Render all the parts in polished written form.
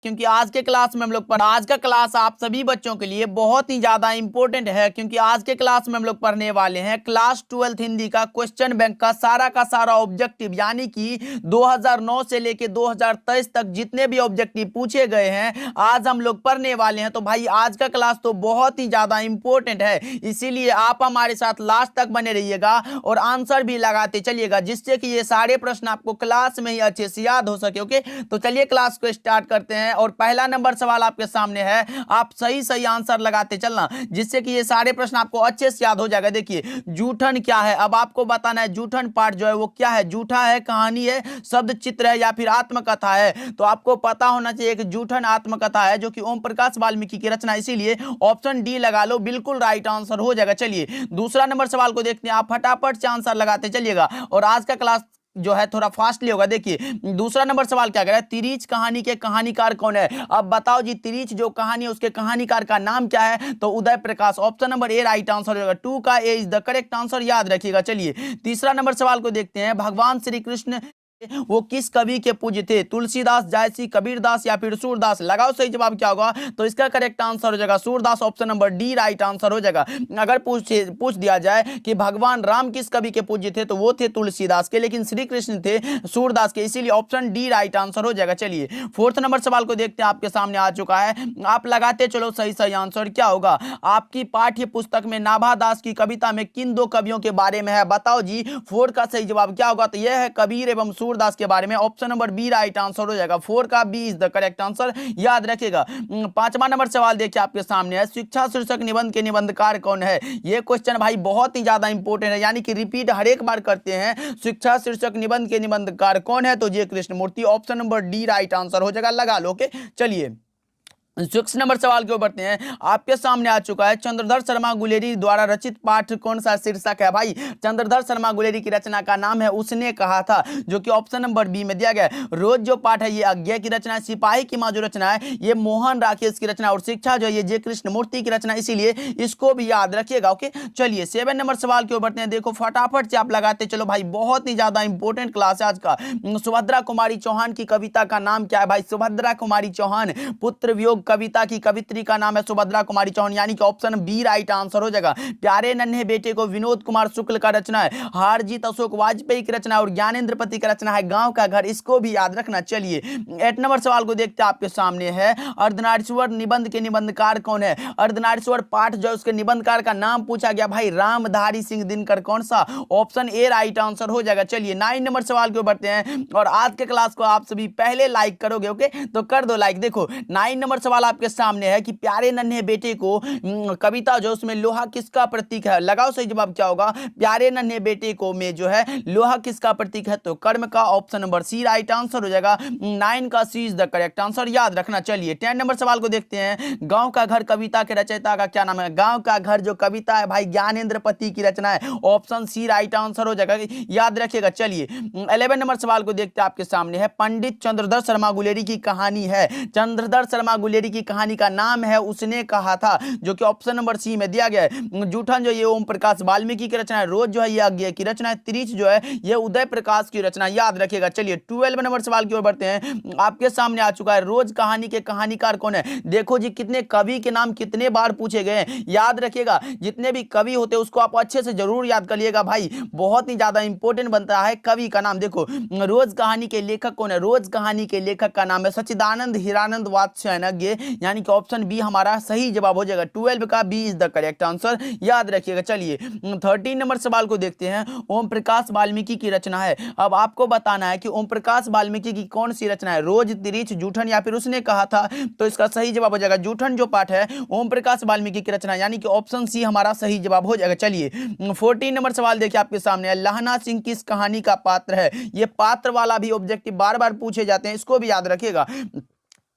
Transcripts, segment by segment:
क्योंकि आज के क्लास में हम लोग आज का क्लास आप सभी बच्चों के लिए बहुत ही ज्यादा इंपॉर्टेंट है, क्योंकि आज के क्लास में हम लोग पढ़ने वाले हैं क्लास 12 हिंदी का क्वेश्चन बैंक का सारा ऑब्जेक्टिव, यानी कि 2009 से लेके 2023 तक जितने भी ऑब्जेक्टिव पूछे गए हैं आज हम लोग पढ़ने वाले हैं। तो भाई आज का क्लास तो बहुत ही ज्यादा इंपॉर्टेंट है, इसीलिए आप हमारे साथ लास्ट तक बने रहिएगा और आंसर भी लगाते चलिएगा, जिससे कि ये सारे प्रश्न आपको क्लास में ही अच्छे से याद हो सके। ओके, तो चलिए क्लास को स्टार्ट करते हैं। और पहला नंबर सवाल आपके सामने है, आप सही आंसर लगाते चलना, जिससे कि ये सारे प्रश्न आपको अच्छे से याद हो जाएगा। देखिए जूठन क्या है, अब आपको बताना है जूठन पाठ जो है वो क्या है, जूठा है, कहानी है, शब्द चित्र है या फिर आत्मकथा है। तो आपको पता होना चाहिए एक जूठन आत्मकथा है जो कि ओम प्रकाश वाल्मीकि की रचना, इसीलिए ऑप्शन डी लगा लो, बिल्कुल राइट आंसर हो जाएगा। चलिए दूसरा नंबर सवाल को देखते हैं, आप फटाफट से आंसर लगाते चलिएगा और आज का क्लास जो है थोड़ा फास्टली होगा। देखिए दूसरा नंबर सवाल क्या कह रहा है, तिरीच कहानी के कहानीकार कौन है। अब बताओ जी, तिरीच जो कहानी है उसके कहानीकार का नाम क्या है, तो Uday Prakash, option number A right answer होगा, 2 का A is the correct answer, याद रखिएगा। चलिए तीसरा नंबर सवाल को देखते हैं, भगवान श्री कृष्ण वो किस कवि के पूज्य थे, तुलसीदास, जायसी, कबीरदास या फिर सूरदास। लगाओ सही जवाब क्या होगा, तो इसका करेक्ट आंसर हो जाएगा Surdas, option number D right answer हो जाएगा। अगर पूछ दिया जाए कि भगवान राम किस कवि के पूज्य थे, तो वो थे तुलसीदास के, लेकिन श्री कृष्ण थे सूरदास के, इसीलिए ऑप्शन डी राइट आंसर हो जाएगा। चलिए फोर्थ नंबर सवाल को देखते हैं, आपके सामने आ चुका है, आप लगाते चलो सही आंसर क्या होगा। आपकी पाठ्य पुस्तक में नाभा दास की कविता में किन दो कवियों के बारे में है, बताओ जी फोर का सही जवाब क्या होगा, तो यह है कबीर एवं सूरदास के बारे में, option number B right answer हो जाएगा, 4 का B is the correct answer, याद रखिएगा। पांचवा नंबर सवाल देखिए आपके सामने है, शिक्षा शीर्षक निबंध के निबंधकार कौन है। यह क्वेश्चन भाई बहुत ही ज्यादा इंपॉर्टेंट है, यानी कि रिपीट हर एक बार करते हैं, शिक्षा शीर्षक निबंध के निबंधकार कौन है, तो J Krishnamurti, option number D right answer हो जाएगा, लगा लो। ओके चलिए 6 नंबर सवाल के ऊपर बढ़ते हैं, आपके सामने आ चुका है, चंद्रधर शर्मा गुलेरी द्वारा रचित पाठ कौन सा शीर्षक है। भाई चंद्रधर शर्मा गुलेरी की रचना का नाम है उसने कहा था, जो कि ऑप्शन नंबर बी में दिया गया है। रोज जो पाठ है ये अज्ञा की रचना है, सिपाही की मां जो रचना है ये मोहन राकेश की रचना, और शिक्षा जो है ये जे कृष्णमूर्ति की रचना, इसीलिए इसको भी याद रखिएगा। ओके चलिए 7 नंबर सवाल के ऊपर बढ़ते हैं, देखो फटाफट से आप लगाते चलो भाई, बहुत ही ज्यादा इंपॉर्टेंट क्लास है आज का। सुभद्रा कुमारी चौहान की कविता का नाम क्या है। भाई सुभद्रा कुमारी चौहान पुत्र वियोग कविता की कवित्री का नाम है सुभद्रा कुमारी चौहान, यानी कि ऑप्शन बी राइट आंसर हो जाएगा। प्यारे नन्हे बेटे को विनोद कुमार शुक्ल का रचना है, हार जीत अशोक वाजपेयी की रचना और ज्ञानेंद्र पति की रचना है गांव का घर, इसको भी याद रखना। चलिए 8 नंबर सवाल को देखते हैं, आपके सामने है, अर्धनारीश्वर निबंध के निबंधकार कौन है। अर्धनारीश्वर पाठ जो उसके निबंधकार का नाम पूछा गया, भाई रामधारी सिंह दिनकर, कौन सा, ऑप्शन ए राइट आंसर हो जाएगा। चलिए 9 नंबर सवाल को बढ़ते हैं, और आज के क्लास को आप सभी पहले लाइक करोगे, ओके तो कर दो लाइक। देखो 9 नंबर सवाल आपके सामने है कि प्यारे नन्हे बेटे को कविता जो उसमें लोहा किसका प्रतीक है, लगाओ सही जवाब क्या होगा। प्यारे नन्हे बेटे को में जो है लोहा किसका प्रतीक है, तो कर्म का, option number C right answer हो जाएगा, 9 का C is the correct answer, याद रखना। चलिए 10 नंबर सवाल को देखते हैं, गांव का घर कविता के रचयिता का क्या नाम है। गांव का घर जो कविता है भाई ज्ञानेंद्र पति की रचना है, ऑप्शन सी राइट आंसर हो जाएगा, याद रखिएगा। चलिए 11 नंबर सवाल को देखते हैं, आपके सामने है, पंडित चंद्रधर शर्मा गुलेरी की कहानी है, चंद्रधर शर्मा गुलेरी की कहानी का नाम है उसने कहा था, जो कि ऑप्शन नंबर सी में दिया गया है। जूठन जो ये ओम प्रकाश वाल्मीकि की रचना है, रोज जो है ये अज्ञेय की रचना है, त्रिच जो है ये उदय प्रकाश की रचना, याद रखिएगा। चलिए 12 नंबर सवाल की ओर बढ़ते हैं, आपके सामने आ चुका है, रोज कहानी के कहानीकार कौन है। देखो जी कितने कवि के नाम कितने बार पूछे गए हैं, याद रखिएगा, जितने भी कवि होते हैं उसको आप अच्छे से जरूर याद करिएगा भाई, बहुत ही ज्यादा इंपॉर्टेंट बनता है कवि का नाम। देखो रोज कहानी के लेखक कौन है, रोज कहानी के लेखक का नाम है सच्चिदानंद हीरानंद वात्स्यायन, यानी कि ऑप्शन बी हमारा सही जवाब हो जाएगा, 12 का B is the correct answer, याद रखिएगा। चलिए 13 नंबर सवाल को देखते हैं, ओम प्रकाश वाल्मीकि की रचना है, अब आपको बताना है कि ओम प्रकाश वाल्मीकि की कौन सी रचना है, रोज, तिरिच, जूठन या फिर उसने कहा था, तो इसका सही जवाब हो जाएगा जूठन जो पाठ है ओम प्रकाश वाल्मीकि की रचना, यानी कि ऑप्शन सी हमारा सही जवाब हो जाएगा। चलिए 14 नंबर सवाल देखिए आपके सामने है, लहना सिंह किस कहानी का पात्र है। ये पात्र वाला भी ऑब्जेक्टिव बार बार पूछे जाते हैं, इसको भी याद रखिएगा।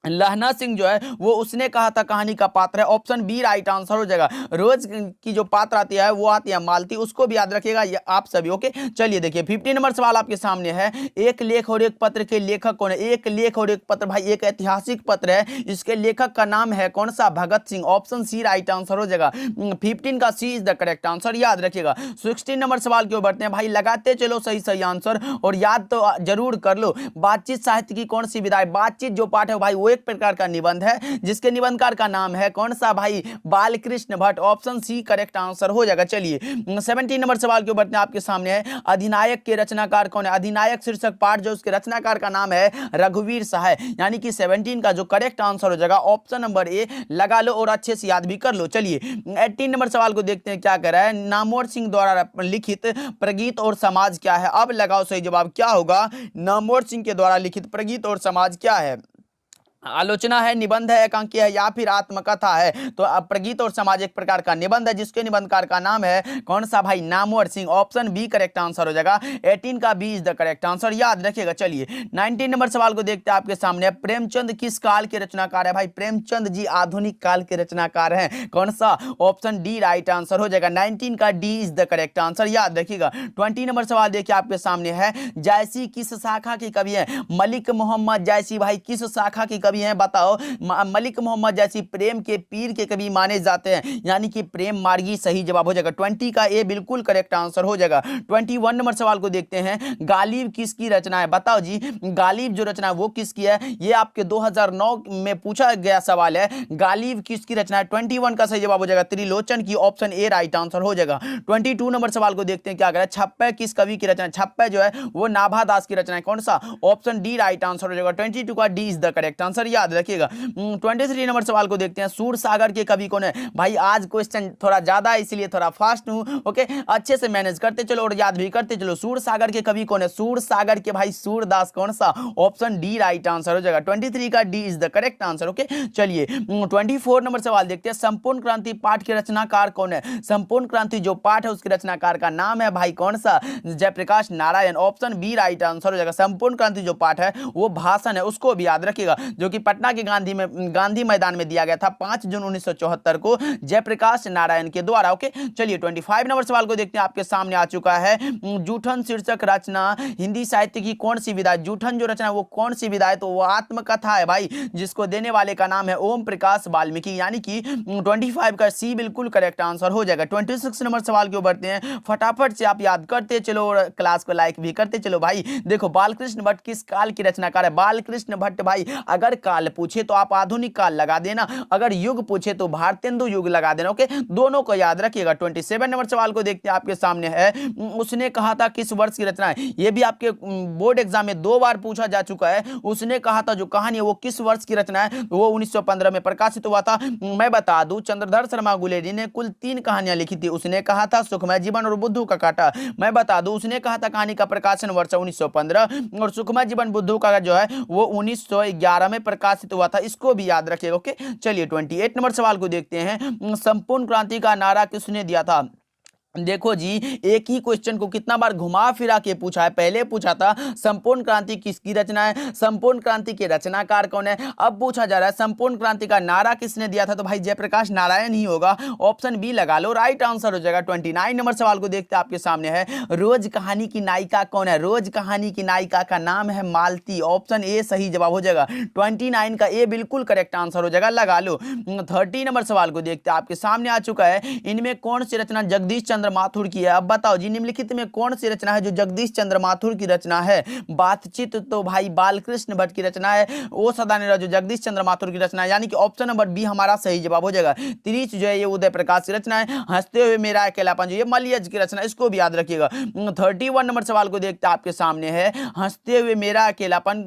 लहना सिंह जो है वो उसने कहा था कहानी का पात्र है, ऑप्शन बी राइट आंसर हो जाएगा। रोज की जो पात्र आती है वो आती है मालती, उसको भी याद रखिएगा आप सभी, ओके चलिए देखिए 15 नंबर सवाल आपके सामने है, एक लेख और एक पत्र के लेखक कौन है। एक लेख और एक पत्र भाई एक ऐतिहासिक पत्र है, इसके लेखक का नाम है कौन सा, Bhagat Singh, option C right answer हो जाएगा, 15 का C is the correct answer, याद रखिएगा। 16 नंबर सवाल की ओर बढ़ते हैं भाई, लगाते चलो सही आंसर और याद तो जरूर कर लो। बातचीत साहित्य की कौन सी विधा है, बातचीत जो पाठ है भाई वो एक प्रकार का निबंध है जिसके निबंधकार का नाम है कौन सा भाई, Balkrishna Bhatt. Option C correct answer हो जाएगा। चलिए 17 नंबर सवाल के ऊपर आपके सामने है, अधिनायक के रचनाकार कौन है। अधिनायक शीर्षक पाठ जो उसके रचनाकार का नाम है रघुवीर सहाय, यानी कि 17 का जो करेक्ट आंसर हो जाएगा ऑप्शन नंबर ए। लगा लो और अच्छे से याद भी कर लो। चलिए 18 नंबर सवाल को देखते हैं क्या कर रहा है। नामवर सिंह द्वारा लिखित प्रगीत और समाज क्या है। अब लगाओ सही जवाब क्या होगा, नामवर सिंह के द्वारा लिखित प्रगीत और समाज क्या है। आलोचना है, निबंध है, एकांकी है या फिर आत्मकथा है। तो अब प्रगीत और समाज एक प्रकार का निबंध है जिसके निबंधकार का नाम है कौन सा भाई, Namvar Singh. Option B correct answer हो जाएगा। 18 का B is the correct answer, याद रखिएगा। चलिए 19 नंबर सवाल को देखते हैं आपके सामने। प्रेमचंद किस काल के रचनाकार है भाई। प्रेमचंद जी आधुनिक काल के रचनाकार हैं। कौन सा, ऑप्शन डी राइट आंसर हो जाएगा। 19 का D is the correct answer, याद रखिएगा। 20 नंबर सवाल देखिए आपके सामने है, जायसी किस शाखा के कवि है। मलिक मोहम्मद जायसी भाई किस शाखा के कवि हैं बताओ। मलिक मोहम्मद जायसी प्रेम के पीर के कवि माने जाते हैं, यानी कि प्रेम मार्गी सही जवाब हो जाएगा। 20 का ए बिल्कुल करेक्ट आंसर हो जाएगा। 21 नंबर सवाल को देखते हैं, गालिब किसकी रचना है बताओ जी। गालिब जो रचना है वो किसकी है, ये आपके 2009 में पूछा गया सवाल है। गालिब किसकी रचना है। 21 का सही जवाब हो जाएगा त्रिलोचन की। ऑप्शन ए राइट आंसर हो जाएगा। 22 नंबर सवाल को देखते हैं क्या कर रहा है। छप्पे किस कवि की रचना है। छप्पे जो है वो नाभा दास की रचना है। कौन सा, ऑप्शन डी राइट आंसर हो जाएगा। 22 का D is the correct answer, याद रखिएगा। 23 नंबर सवाल को देखते हैं, सूर सागर के कवि कौन है भाई। आज क्वेश्चन थोड़ा ज्यादा है इसलिए थोड़ा फास्ट हूं, ओके। अच्छे से मैनेज करते चलो और याद भी करते चलो। सूर सागर के कवि कौन है। सूर सागर के भाई सूरदास। कौन सा, ऑप्शन डी राइट आंसर हो जाएगा। 23 का D is the correct answer, okay. चलिए 24 नंबर सवाल देखते हैं, संपूर्ण क्रांति पाठ के रचनाकार कौन है। संपूर्ण क्रांति जो पाठ है उसके रचनाकार का नाम है भाई कौन सा, Jayaprakash Narayan. Option B right answer हो जाएगा। संपूर्ण क्रांति जो पाठ है वो भाषण है, उसको भी याद रखिएगा, जो कि पटना के गांधी मैदान में दिया गया था 5 जून 1974 को जयप्रकाश नारायण के द्वारा, ओके। चलिए 25 नंबर सवाल को देखते हैं आपके सामने आ चुका है। जूठन शीर्षक रचना हिंदी साहित्य की कौन सी विधा है। जूठन जो रचना है वो कौन सी विधा है, तो वो आत्मकथा है भाई, जिसको देने वाले का नाम है ओम प्रकाश वाल्मीकि, यानी कि 25 का सी बिल्कुल करेक्ट आंसर हो जाएगा। 26 नंबर सवाल के बढ़ते हैं, फटाफट से आप याद करते चलो और क्लास को लाइक भी करते चलो भाई। देखो बालकृष्ण भट्ट किस काल की रचनाकार है। बालकृष्ण भट्ट भाई अगर काल पूछे तो आप आधुनिक काल लगा देना, अगर युग पूछे तो भारतेंदु युग लगा देना, ओके। दोनों को याद रखिएगा। 27 नंबर सवाल को देखते हैं आपके सामने है, उसने कहा था किस वर्ष की रचना है। ये भी आपके बोर्ड एग्जाम में 2 बार पूछा जा चुका है। उसने कहा था जो कहानी है वो किस वर्ष की रचना है, वो 1915 में प्रकाशित हुआ था। मैं बता दूं चंद्रधर शर्मा गुलेरी ने कुल 3 कहानियां लिखी थी। उसने कहा था सुखमय जीवन और बुद्धू का कांटा। मैं बता दूं उसने कहा था कहानी का प्रकाशन वर्ष 1915 और सुखमय जीवन बुद्धू का जो है वो 1911 में प्रकाशित हुआ था, इसको भी याद रखिएगा, ओके। चलिए 28 नंबर सवाल को देखते हैं, संपूर्ण क्रांति का नारा किसने दिया था। देखो जी एक ही क्वेश्चन को कितना बार घुमा फिरा के पूछा है। पहले पूछा था संपूर्ण क्रांति किसकी रचना है, संपूर्ण क्रांति के रचनाकार कौन है। अब पूछा जा रहा है संपूर्ण क्रांति का नारा किसने दिया था, तो भाई जयप्रकाश नारायण ही होगा। ऑप्शन बी लगा लो, राइट आंसर हो जाएगा। 29 नंबर सवाल को देखते हैं आपके सामने है, रोज कहानी की नायिका कौन है। रोज कहानी की नायिका का नाम है मालती। ऑप्शन ए सही जवाब हो जाएगा। 29 का ए बिल्कुल करेक्ट आंसर हो जाएगा, लगा लो। 30 नंबर सवाल को देखते हैं आपके सामने आ चुका है, इनमें कौन सी रचना जगदीश चंद्र माथुर की है। अब बताओ जी निम्नलिखित में कौन सी रचना है जो जगदीश चंद्र माथुर की रचना है। बातचीत तो भाई बालकृष्ण भट्ट की रचना है। ओ सदानेरा जो जगदीश चंद्र माथुर की रचना है, यानी कि ऑप्शन नंबर बी हमारा सही जवाब हो जाएगा। तिरीच जो है ये उदय प्रकाश की रचना है। हंसते हुए मेरा अकेलापन जो ये मलियज की रचना, इसको भी याद रखिएगा। 31 नंबर सवाल को देखते हैं आपके सामने है, हंसते हुए मेरा अकेलापन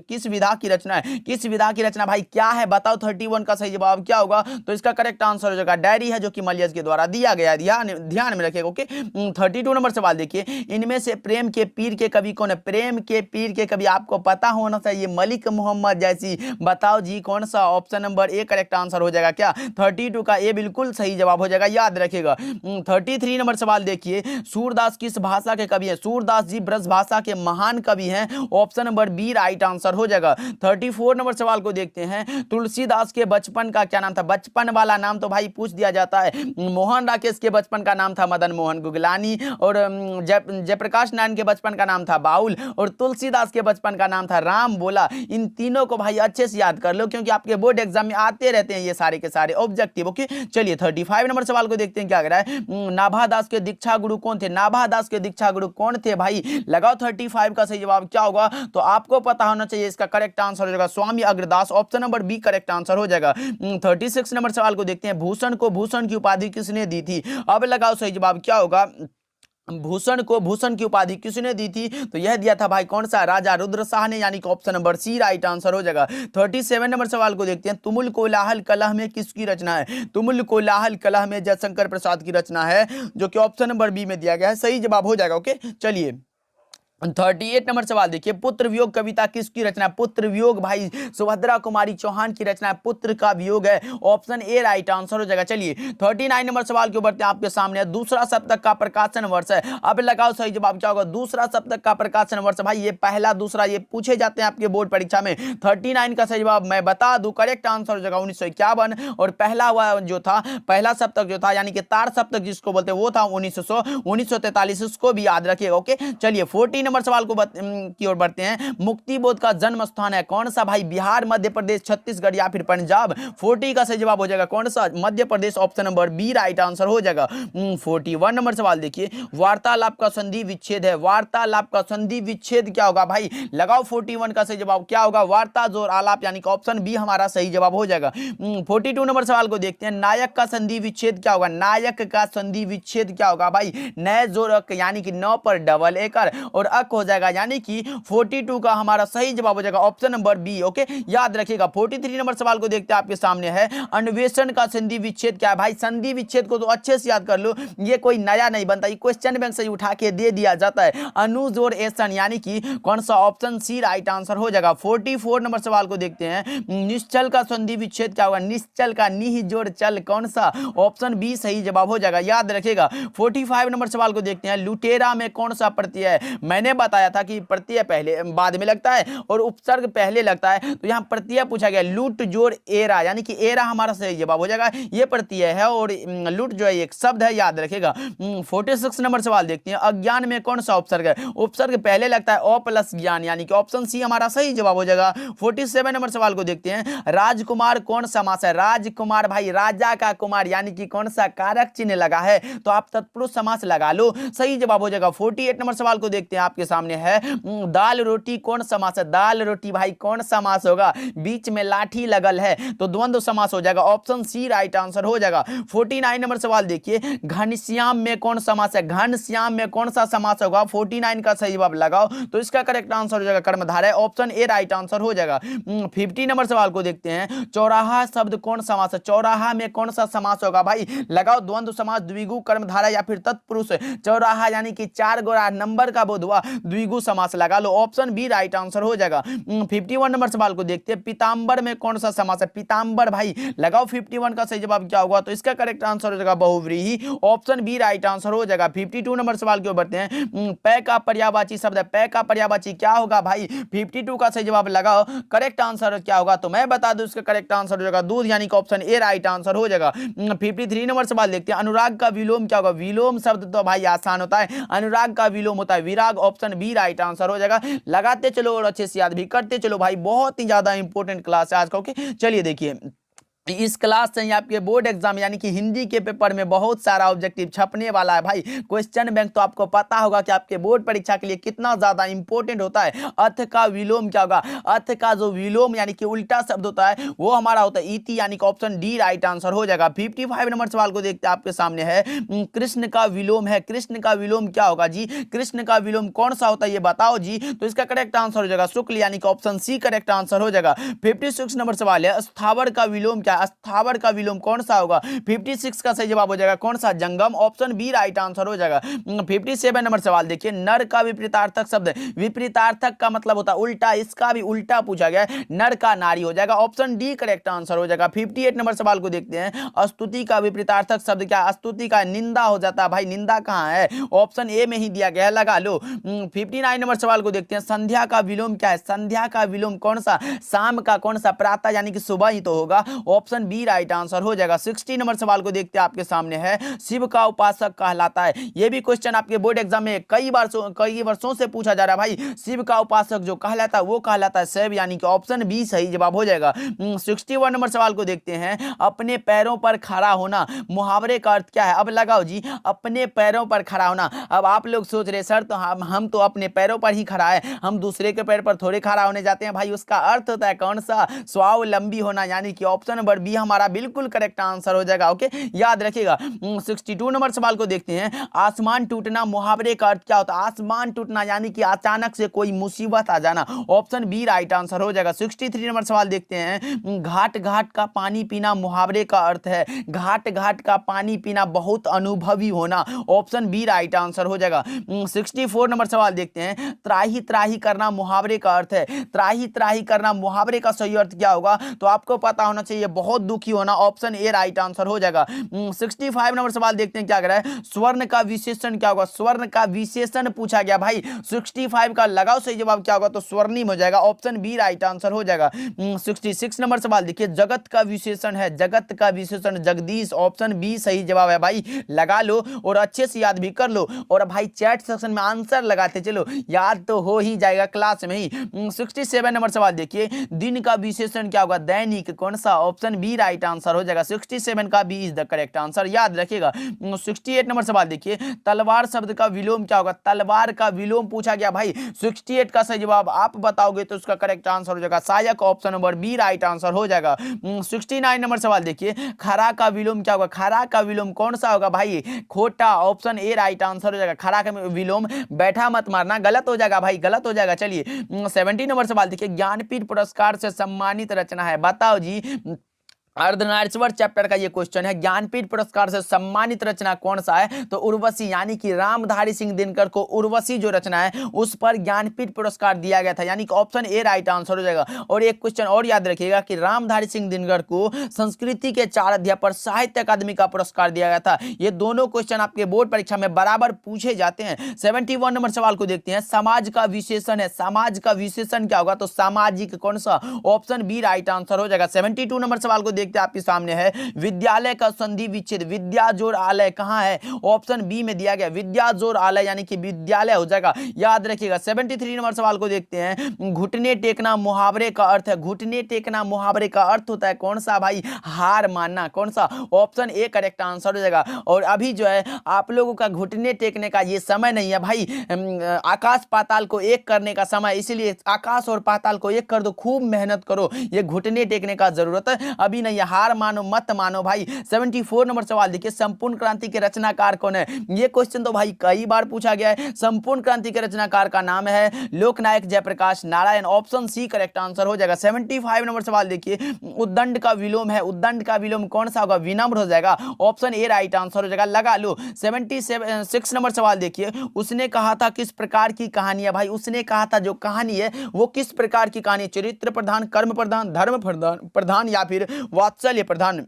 किस विधा की रचना है। किस विधा की रचना भाई क्या है बताओ। 31 का सही जवाब क्या होगा, तो इसका करेक्ट आंसर हो जाएगा डायरी है, जो कि मलियज के द्वारा दिया गया। ध्यान में रखिएगा, ओके। 32 नंबर सवाल देखिए, इनमें से प्रेम के पीर के कवि कौन है। प्रेम के पीर के कवि आपको पता होना चाहिए, मलिक मोहम्मद जायसी। बताओ जी कौन सा, option number A correct answer हो जाएगा क्या। 32 का ए बिल्कुल सही जवाब हो जाएगा, याद रखिएगा। 33 नंबर सवाल देखिए, सूरदास किस भाषा के कवि हैं। सूरदास जी ब्रज भाषा के महान कवि हैं। Option number B right answer हो जाएगा। 34 नंबर सवाल को देखते हैं, तुलसीदास के बचपन का क्या नाम था। बचपन वाला नाम तो भाई पूछ दिया जाता है। मोहन राकेश के बचपन का नाम था मदन मोहन गुगलानी, और जयप्रकाश नारायण के बचपन का नाम था बाउल, और तुलसीदास के बचपन का नाम था राम बोला। इन तीनों को भाई अच्छे से याद कर लो, क्योंकि आपके बोर्ड एग्जाम में आते रहते हैं ये सारे के सारे ऑब्जेक्टिव। ओके, चलिए 35 नंबर सवाल को देखते हैं क्या कह रहा है। नाभा दास के दीक्षा गुरु कौन थे? नाभा दास के दीक्षा गुरु कौन थे भाई? लगाओ 35 का सही जवाब क्या होगा, तो आपको पता होना चाहिए। इसका करेक्ट आंसर हो जाएगा Swami Agradas, option number B correct answer हो जाएगा। 36 नंबर सवाल को देखते हैं। भूषण को भूषण की उपाधि किसने दी थी? अब लगाओ सही जवाब क्या होगा। भूषण को भूषण की उपाधि किसने दी थी? तो यह दिया था भाई कौन सा? राजा रुद्र शाह ने, यानी कि option number C right answer हो जाएगा। 37 नंबर सवाल को देखते हैं। तुमुल कोलाहल कलह में किसकी रचना है? तुमुल कोलाहल कलह में जयशंकर प्रसाद की रचना है, जो कि ऑप्शन नंबर बी में दिया गया है, सही जवाब हो जाएगा। ओके, चलिए 38 नंबर सवाल देखिए। पुत्र वियोग कविता किसकी रचना है? पुत्र वियोग भाई सुभद्रा कुमारी चौहान की रचना है, पुत्र का वियोग है, ऑप्शन ए राइट आंसर हो जाएगा। चलिए 39 नंबर सवाल के ऊपर आपके सामने दूसरा सप्तक का प्रकाशन वर्ष है। अब लगाओ सही जवाब क्या होगा। दूसरा सप्तक का प्रकाशन वर्ष भाई ये पहला दूसरा ये पूछे जाते हैं आपके बोर्ड परीक्षा में। 39 का सही जवाब मैं बता दूं, करेक्ट आंसर हो जाएगा 1951, और पहला हुआ जो था पहला सप्तक जो था यानी कि तार सप्तक जिसको बोलते हैं वो था 1943, उसको भी याद रखिएगा। ओके, चलिए 40 नंबर सवाल को की ओर बढ़ते हैं। मुक्ति बोध का जन्म स्थान है कौन सा भाई? बिहार, मध्य प्रदेश, छत्तीसगढ़ या फिर पंजाब? 40 का सही जवाब हो जाएगा कौन सा? Madhya Pradesh, option number B right answer हो जाएगा। 41 नंबर सवाल देखिए। वार्तालाप का संधि विच्छेद है, वार्तालाप का संधि विच्छेद क्या होगा भाई? लगाओ 41 का सही जवाब क्या होगा। वार्ता जोर आलाप, यानी कि ऑप्शन बी हमारा सही जवाब हो जाएगा। 42 नंबर सवाल को देखते हैं। नायक का संधि विच्छेद क्या होगा? नायक का संधि विच्छेद क्या होगा भाई? नए जोर अक, यानी कि 9 पर डबल एकर और अक हो जाएगा, यानी कि 42 का हमारा सही जवाब हो जाएगा ऑप्शन नंबर बी। ओके, याद रखिएगा। 43 नंबर सवाल को देखते हैं आपके सामने है। अन्वेषण का संधि विच्छेद क्या है भाई? संधि विच्छेद को तो अच्छे से याद कर लो, ये कोई नया नहीं बनता, ये क्वेश्चन बैंक से उठा के दे दिया जाता है। अनुजोर एसन, यानी कि कौन सा? ऑप्शन सी राइट आंसर हो जाएगा। 44 नंबर सवाल को देखते हैं। निश्चल का संधि विच्छेद क्या होगा? निश्चल का निह जोड़ चल, कौन सा? ऑप्शन बी सही जवाब हो जाएगा, याद रखिएगा। 45 नंबर सवाल को देखते हैं। लुटेरा में कौन सा प्रत्यय है? मैंने बताया था कि प्रत्यय पहले बाद में लगता है और उपसर्ग पहले लगता है, तो यहां प्रत्यय पूछा गया लूट जोड़ एरा, यानी कि एरा हमारा सही जवाब हो जाएगा। ये प्रत्यय है और लूट जो है एक शब्द है, याद रखेगा। 46 नंबर सवाल देखते हैं। अज्ञान में कौन सा उपसर्ग है? उपसर्ग पहले लगता है अ प्लस ज्ञान, यानी कि ऑप्शन सी हमारा सही जवाब हो जाएगा। 47 नंबर सवाल को देखते हैं। राजकुमार कौन समास है? राजकुमार भाई राजा का कुमार, यानी कि कौन सा? कारक चिन्ह लगा है, तो आप तत्पुरुष समास लगा लो, सही जवाब हो जाएगा। 48 नंबर सवाल को देखते हैं आपके सामने है। दाल रोटी कौन समास है? दाल रोटी भाई कौन समास होगा? बीच में लाठी लगल है, तो द्वंद्व समास हो जाएगा, ऑप्शन सी राइट आंसर हो जाएगा। 49 नंबर सवाल देखिए। घनश्याम में कौन समास है? घनश्याम में कौन सा समास होगा? 49 का सही जवाब लगाओ, तो इसका करेक्ट आंसर हो जाएगा कर्मधारय, ऑप्शन ए राइट आंसर हो जाएगा। 50 नंबर सवाल को देखते हैं। चौराहा शब्द कौन समास है? चौराहा में कौन सा समास होगा भाई? लगाओ द्वंद्व समास, द्विगु, कर्मधारय या फिर तत्पुरुष। चौराहा यानी कि 4 गोरा नंबर का बोध हुआ, द्विगु समास लगा लो, ऑप्शन बी राइट आंसर हो जाएगा। 51 नंबर सवाल को देखते हैं। पीतांबर में कौन सा समास है? पीतांबर भाई लगाओ 51 का सही जवाब क्या होगा, तो इसका करेक्ट आंसर हो जाएगा बहुव्रीहि, ऑप्शन बी राइट आंसर हो जाएगा। 52 नंबर सवाल की ओर बढ़ते हैं। पै का पर्यायवाची शब्द है, पै का पर्यायवाची क्या होगा भाई? 52 का सही जवाब लगाओ, करेक्ट आंसर क्या होगा, तो मैं बता दूं इसका करेक्ट आंसर हो जाएगा दूध, यानी कि ऑप्शन ए राइट आंसर हो जाएगा। 53 नंबर सवाल देखते हैं। अनुराग का विलोम क्या होगा? विलोम शब्द तो भाई आसान होता है, अनुराग का विलोम होता है विराग, ऑप्शन बी राइट आंसर हो जाएगा। लगाते चलो और अच्छे से याद भी करते चलो भाई, बहुत ही ज्यादा इंपॉर्टेंट क्लास है आज का। ओके, चलिए देखिए इस क्लास से आपके बोर्ड एग्जाम यानी कि हिंदी के पेपर में बहुत सारा ऑब्जेक्टिव छपने वाला है भाई। क्वेश्चन बैंक तो आपको पता होगा कि आपके बोर्ड परीक्षा के लिए कितना ज्यादा इंपॉर्टेंट होता है। अर्थ का विलोम क्या होगा? अर्थ का जो विलोम यानी कि उल्टा शब्द होता है वो हमारा होता है इति, यानी कि ऑप्शन डी राइट आंसर हो जाएगा। 55 नंबर सवाल को देखते हैं आपके सामने है। कृष्ण का विलोम है, कृष्ण का विलोम क्या होगा जी? कृष्ण का विलोम कौन सा होता है ये बताओ जी, तो इसका करेक्ट आंसर हो जाएगा शुक्ल, यानी कि ऑप्शन सी करेक्ट आंसर हो जाएगा। 56 नंबर सवाल है। स्थावर का विलोम क्या? स्थावर का विलोम कौन सा होगा? 56 का सही जवाब हो जाएगा कौन सा? जंगम, ऑप्शन बी राइट आंसर हो जाएगा। 57 नंबर सवाल देखिए। नर का विपरीतार्थक शब्द, विपरीतार्थक का मतलब होता है उल्टा, इसका भी उल्टा पूछा गया है, नर का नारी हो जाएगा, ऑप्शन डी करेक्ट आंसर हो जाएगा। 58 नंबर सवाल को देखते हैं। स्तुति का विपरीतार्थक शब्द क्या? स्तुति का निंदा हो जाता है भाई, निंदा कहां है? ऑप्शन ए में ही दिया गया है, लगा लो। 59 नंबर सवाल को देखते हैं। संध्या का विलोम क्या है? संध्या का विलोम कौन सा? शाम का कौन सा? प्रातः, यानी कि सुबह ही तो होगा, ऑप्शन बी राइट आंसर हो जाएगा। 60 नंबर सवाल को देखते हैं, आपके सामने है शिव का उपासक कहलाता है। यह भी क्वेश्चन आपके बोर्ड एग्जाम में कई वर्षों से पूछा जा रहा है भाई। शिव का उपासक जो कहलाता है वो कहलाता है शैव, यानी कि ऑप्शन बी सही जवाब हो जाएगा। 61 नंबर सवाल को देखते हैं, अपने पैरों पर खड़ा होना मुहावरे का अर्थ क्या है? अब लगाओ जी, अपने पैरों पर खड़ा होना। अब आप लोग सोच रहे सर तो हम तो अपने पैरों पर ही खड़ा है, हम दूसरे के पैर पर थोड़े खड़ा होने जाते हैं भाई। उसका अर्थ होता है कौन सा? स्वावलंबी होना, यानी कि ऑप्शन नंबर बी हमारा बिल्कुल करेक्ट आंसर हो जाएगा। ओके, याद रखिएगा। 62 नंबर सवाल को देखते हैं, आसमान टूटना मुहावरे का अर्थ क्या होता है? आसमान टूटना यानी कि अचानक से कोई मुसीबत आ जाना, ऑप्शन बी राइट आंसर हो जाएगा। 63 नंबर सवाल देखते हैं, घाट घाट का पानी पीना मुहावरे का अर्थ है। घाट घाट का पानी पीना बहुत अनुभवी होना, ऑप्शन बी राइट आंसर हो जाएगा। 64 नंबर सवाल देखते हैं, त्राही त्राही करना मुहावरे का अर्थ है। त्राही त्राही करना मुहावरे का सही अर्थ क्या होगा? तो आपको पता होना चाहिए बहुत दुखी होना, ऑप्शन ए राइट आंसर हो जाएगा। 65 नंबर सवाल देखते हैं क्या कर रहा है, स्वर्ण का विशेषण क्या होगा? स्वर्ण का विशेषण पूछा गया भाई। 65 का लगाओ सही जवाब क्या होगा? तो स्वर्णिम हो जाएगा, ऑप्शन बी राइट आंसर हो जाएगा। 66 नंबर सवाल देखिए, जगत का विशेषण है, जगत का विशेषण जगदीश, ऑप्शन बी सही जवाब है भाई। लगा लो और अच्छे से याद भी कर लो, और भाई चैट सेक्शन में आंसर लगाते चलो, याद तो हो ही जाएगा क्लास में ही। 67 नंबर सवाल देखिए, दिन का विशेषण क्या होगा? दैनिक, कौन सा? ऑप्शन बी राइट आंसर हो जाएगा। 67 का B is the correct answer, याद रखिएगा। 68 नंबर सवाल देखिए, तलवार शब्द का विलोम क्या होगा? तलवार का विलोम पूछा गया भाई। 68 का सही जवाब आप बताओगे तो उसका करेक्ट आंसर हो जाएगा सहायक, option number B right answer हो जाएगा। 69 नंबर सवाल देखिए, खरा का विलोम क्या होगा? खरा का विलोम कौन सा होगा भाई? खोटा, ऑप्शन ए राइट आंसर हो जाएगा। खरा का विलोम बैठा मत मारना, गलत हो जाएगा भाई, गलत हो जाएगा। चलिए 70 नंबर सवाल देखिए, ज्ञानपीठ पुरस्कार से सम्मानित रचना है, बताओ जी। अर्धनारीश्वर चैप्टर का ये क्वेश्चन है, ज्ञानपीठ पुरस्कार से सम्मानित रचना कौन सा है? तो उर्वशी, यानी कि रामधारी सिंह दिनकर को उर्वशी जो रचना है उस पर ज्ञानपीठ पुरस्कार दिया गया था, यानी कि ऑप्शन ए राइट आंसर हो जाएगा। और एक क्वेश्चन और याद रखिएगा कि रामधारी सिंह दिनकर को संस्कृति के 4 अध्याय पर साहित्य अकादमी का पुरस्कार दिया गया था। ये दोनों क्वेश्चन आपके बोर्ड परीक्षा में बराबर पूछे जाते हैं। 71 नंबर सवाल को देखते हैं, समाज का विशेषण है, समाज का विशेषण क्या होगा? तो सामाजिक, कौन सा? ऑप्शन बी राइट आंसर हो जाएगा। 72 नंबर सवाल को देखते हैं, आपके सामने है, विद्यालय का संधि विच्छेद, विद्या जोड़ आलय कहां है? ऑप्शन बी में दिया गया, विद्या जोड़ आलय, यानी कि विद्यालय हो जाएगा, याद रखिएगा। 73 नंबर सवाल को देखते हैं, घुटने टेकना मुहावरे का अर्थ है। घुटने टेकना मुहावरे का अर्थ होता है कौन सा भाई? हार मानना, कौन सा? ऑप्शन ए करेक्ट आंसर हो जाएगा। और अभी जो है आप लोगों का घुटने टेकने का ये समय नहीं है भाई, आकाश पाताल को एक करने का समय, इसीलिए आकाश और पाताल को एक कर दो, खूब मेहनत करो, ये घुटने टेकने का जरूरत है अभी नहीं है। हार मानो मत मानो भाई। 74 नंबर सवाल देखिए, संपूर्ण क्रांति के रचनाकार कौन है? ये क्वेश्चन तो भाई कई बार पूछा गया है। संपूर्ण क्रांति के रचनाकार का नाम है Loknayak Jayaprakash Narayan, option C correct answer हो जाएगा। 75 नंबर सवाल देखिए, उद्दंड का विलोम है, उद्दंड का विलोम कौन सा होगा? विनम्र हो जाएगा, ऑप्शन ए राइट आंसर हो जाएगा, लगा लो। 76 नंबर सवाल देखिए, उसने कहा था किस प्रकार की कहानी है भाई? उसने कहा था जो कहानी है वो किस प्रकार की कहानी? चरित्र प्रधान, कर्म प्रधान, धर्म प्रधान या फिर वात्सल्य प्रधान?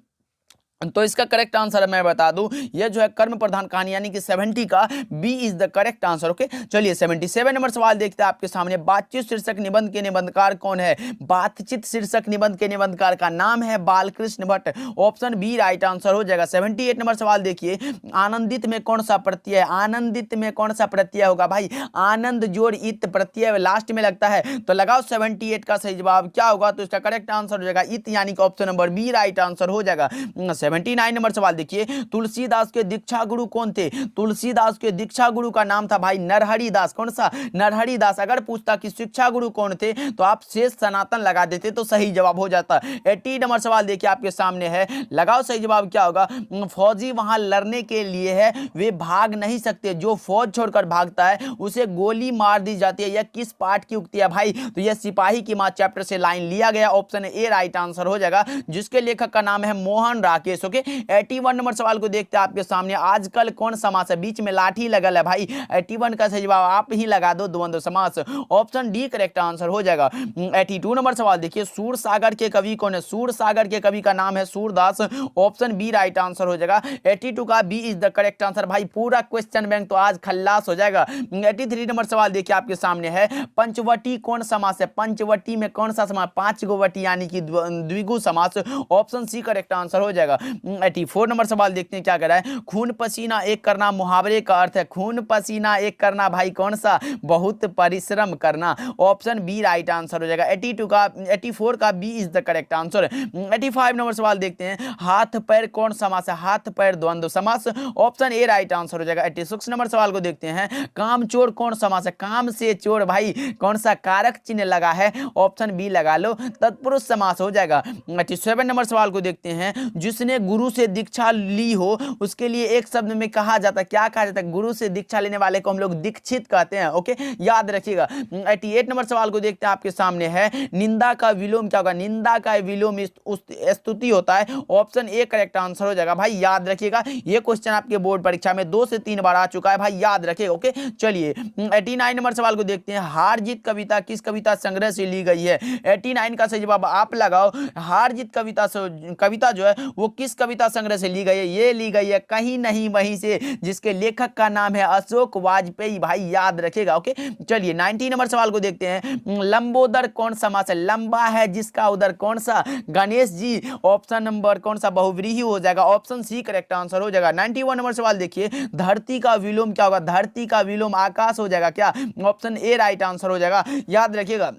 तो इसका करेक्ट आंसर मैं बता दूं, ये जो है कर्म प्रधान कहानी, यानी कि 70 का B is the correct answer. Okay, चलिए 77 नंबर सवाल देखते हैं आपके सामने, बातचीत शीर्षक निबंध के निबंधकार कौन है? बातचीत शीर्षक निबंध के निबंधकार का नाम है Balkrishna Bhatt, option B right answer हो जाएगा। 78 नंबर सवाल देखिए, आनंदित में कौन सा प्रत्यय है? आनंदित में कौन सा प्रत्यय होगा भाई? आनंद जोड़ इत प्रत्यय लास्ट में लगता है, तो लगाओ 78 का सही जवाब क्या होगा? तो इसका करेक्ट आंसर हो जाएगा इत, यानी कि option number B right answer हो जाएगा। 79 नंबर सवाल देखिए, तुलसीदास के दीक्षा गुरु कौन थे? तुलसीदास के दीक्षा गुरु का नाम था भाई नरहरि दास, कौन सा? नरहरि दास। अगर पूछता कि शिक्षा गुरु कौन थे तो आप शेष सनातन लगा देते तो सही जवाब हो जाता। 80 नंबर सवाल देखिए आपके सामने है, लगाओ सही जवाब क्या होगा? फौजी वहां लड़ने के लिए है, वे भाग नहीं सकते, जो फौज छोड़कर भागता है उसे गोली मार दी जाती है। यह किस पाठ की उक्ति है भाई? तो यह सिपाही की मां चैप्टर से लाइन लिया गया, ऑप्शन ए राइट आंसर हो जाएगा, जिसके लेखक का नाम है मोहन राकेश। देश। ओके 81 नंबर सवाल को देखते हैं आपके सामने, आजकल कौन समास है, बीच में लाठी लगल है भाई, 81 का सही जवाब आप ही लगा दो, द्वंद्व समास, ऑप्शन डी करेक्ट आंसर हो जाएगा। 82 नंबर सवाल देखिए, सूर सागर के कवि कौन है, सूर सागर के कवि का नाम है Surdas, option B right answer हो जाएगा। 82 का B is the correct answer. भाई पूरा क्वेश्चन बैंक तो आज खल्लास हो जाएगा। 83 नंबर सवाल देखिए आपके सामने है, पंचवटी कौन समास है, पंचवटी में कौन सा समास, 5 गो वटी यानी कि द्विगु समास, ऑप्शन सी करेक्ट आंसर हो जाएगा। 84 नंबर सवाल देखते हैं क्या कह रहा है, खून पसीना एक करना मुहावरे का अर्थ है, खून पसीना एक करना भाई कौन सा, बहुत परिश्रम करना, ऑप्शन बी राइट आंसर हो जाएगा। 84 का B is the correct answer. 85 नंबर सवाल देखते हैं, हाथ पैर कौन समास है, हाथ पैर द्वंद्व समास, ऑप्शन ए राइट आंसर हो जाएगा। 86 नंबर सवाल को देखते हैं, काम चोर कौन समास है, काम से चोर भाई कौन सा कारक चिन्ह लगा है, ऑप्शन बी लगा लो, तत्पुरुष समास हो जाएगा। 87 नंबर सवाल को देखते हैं, जिसने गुरु से दीक्षा ली हो उसके लिए एक शब्द में कहा जाता है, क्या कहा जाता है, गुरु से दीक्षा लेने वाले को हम लोग दीक्षित कहते हैं। ओके याद रखिएगा। 88 नंबर सवाल को देखते हैं आपके सामने है, निंदा का विलोम क्या होगा, निंदा का विलोम स्तुति होता है, ऑप्शन ए करेक्ट आंसर हो जाएगा। भाई याद रखिएगा, ये क्वेश्चन आपके बोर्ड परीक्षा में 2 से 3 बार आ चुका है, भाई याद रखिएगा। ओके चलिए 89 नंबर सवाल को देखते हैं, हार जीत कविता किस कविता संग्रह से ली गई है, 89 का सही जवाब आप लगाओ। हार जीत कविता जो है वो किस कविता संग्रह से ली गई है, ये ली गई है कहीं नहीं वहीं से, जिसके लेखक का नाम है अशोक वाजपेयी। भाई याद रखिएगा। ओके चलिए 90 नंबर सवाल को देखते हैं, लंबोदर कौन समास है, लंबा है जिसका उधर कौन सा, गणेश जी, ऑप्शन नंबर कौन सा बहुव्रीहि हो जाएगा, ऑप्शन सी करेक्ट आंसर हो जाएगा। 91 नंबर सवाल देखिए, धरती का विलोम क्या होगा, धरती का विलोम आकाश हो जाएगा क्या, ऑप्शन ए राइट आंसर हो जाएगा, याद रखिएगा।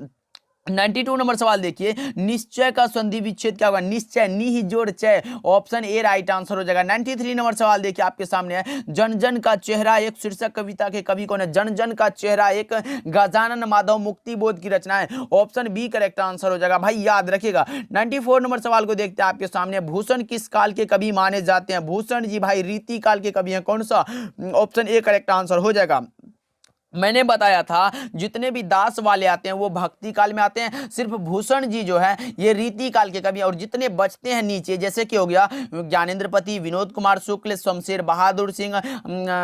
92 नंबर सवाल देखिए, निश्चय का संधि विच्छेद क्या होगा, निश्चय नी जोड़ चय, ऑप्शन ए राइट आंसर हो जाएगा। 93 नंबर सवाल देखिए आपके सामने है, जन जन का चेहरा एक शीर्षक कविता के कवि कौन है, जन जन का चेहरा एक गजानन माधव मुक्ति बोध की रचना है, ऑप्शन बी करेक्ट आंसर हो जाएगा। भाई याद रखिएगा। 94 नंबर सवाल को देखते हैं आपके सामने, भूषण किस काल के कवि माने जाते हैं, भूषण जी भाई रीति काल के कवि हैं, कौन सा, ऑप्शन ए करेक्ट आंसर हो जाएगा। मैंने बताया था जितने भी दास वाले आते हैं वो भक्ति काल में आते हैं, सिर्फ भूषण जी जो है ये रीति काल के कवि, और जितने बचते हैं नीचे जैसे कि हो गया ज्ञानेंद्रपति, विनोद कुमार शुक्ल, शमशेर बहादुर सिंह,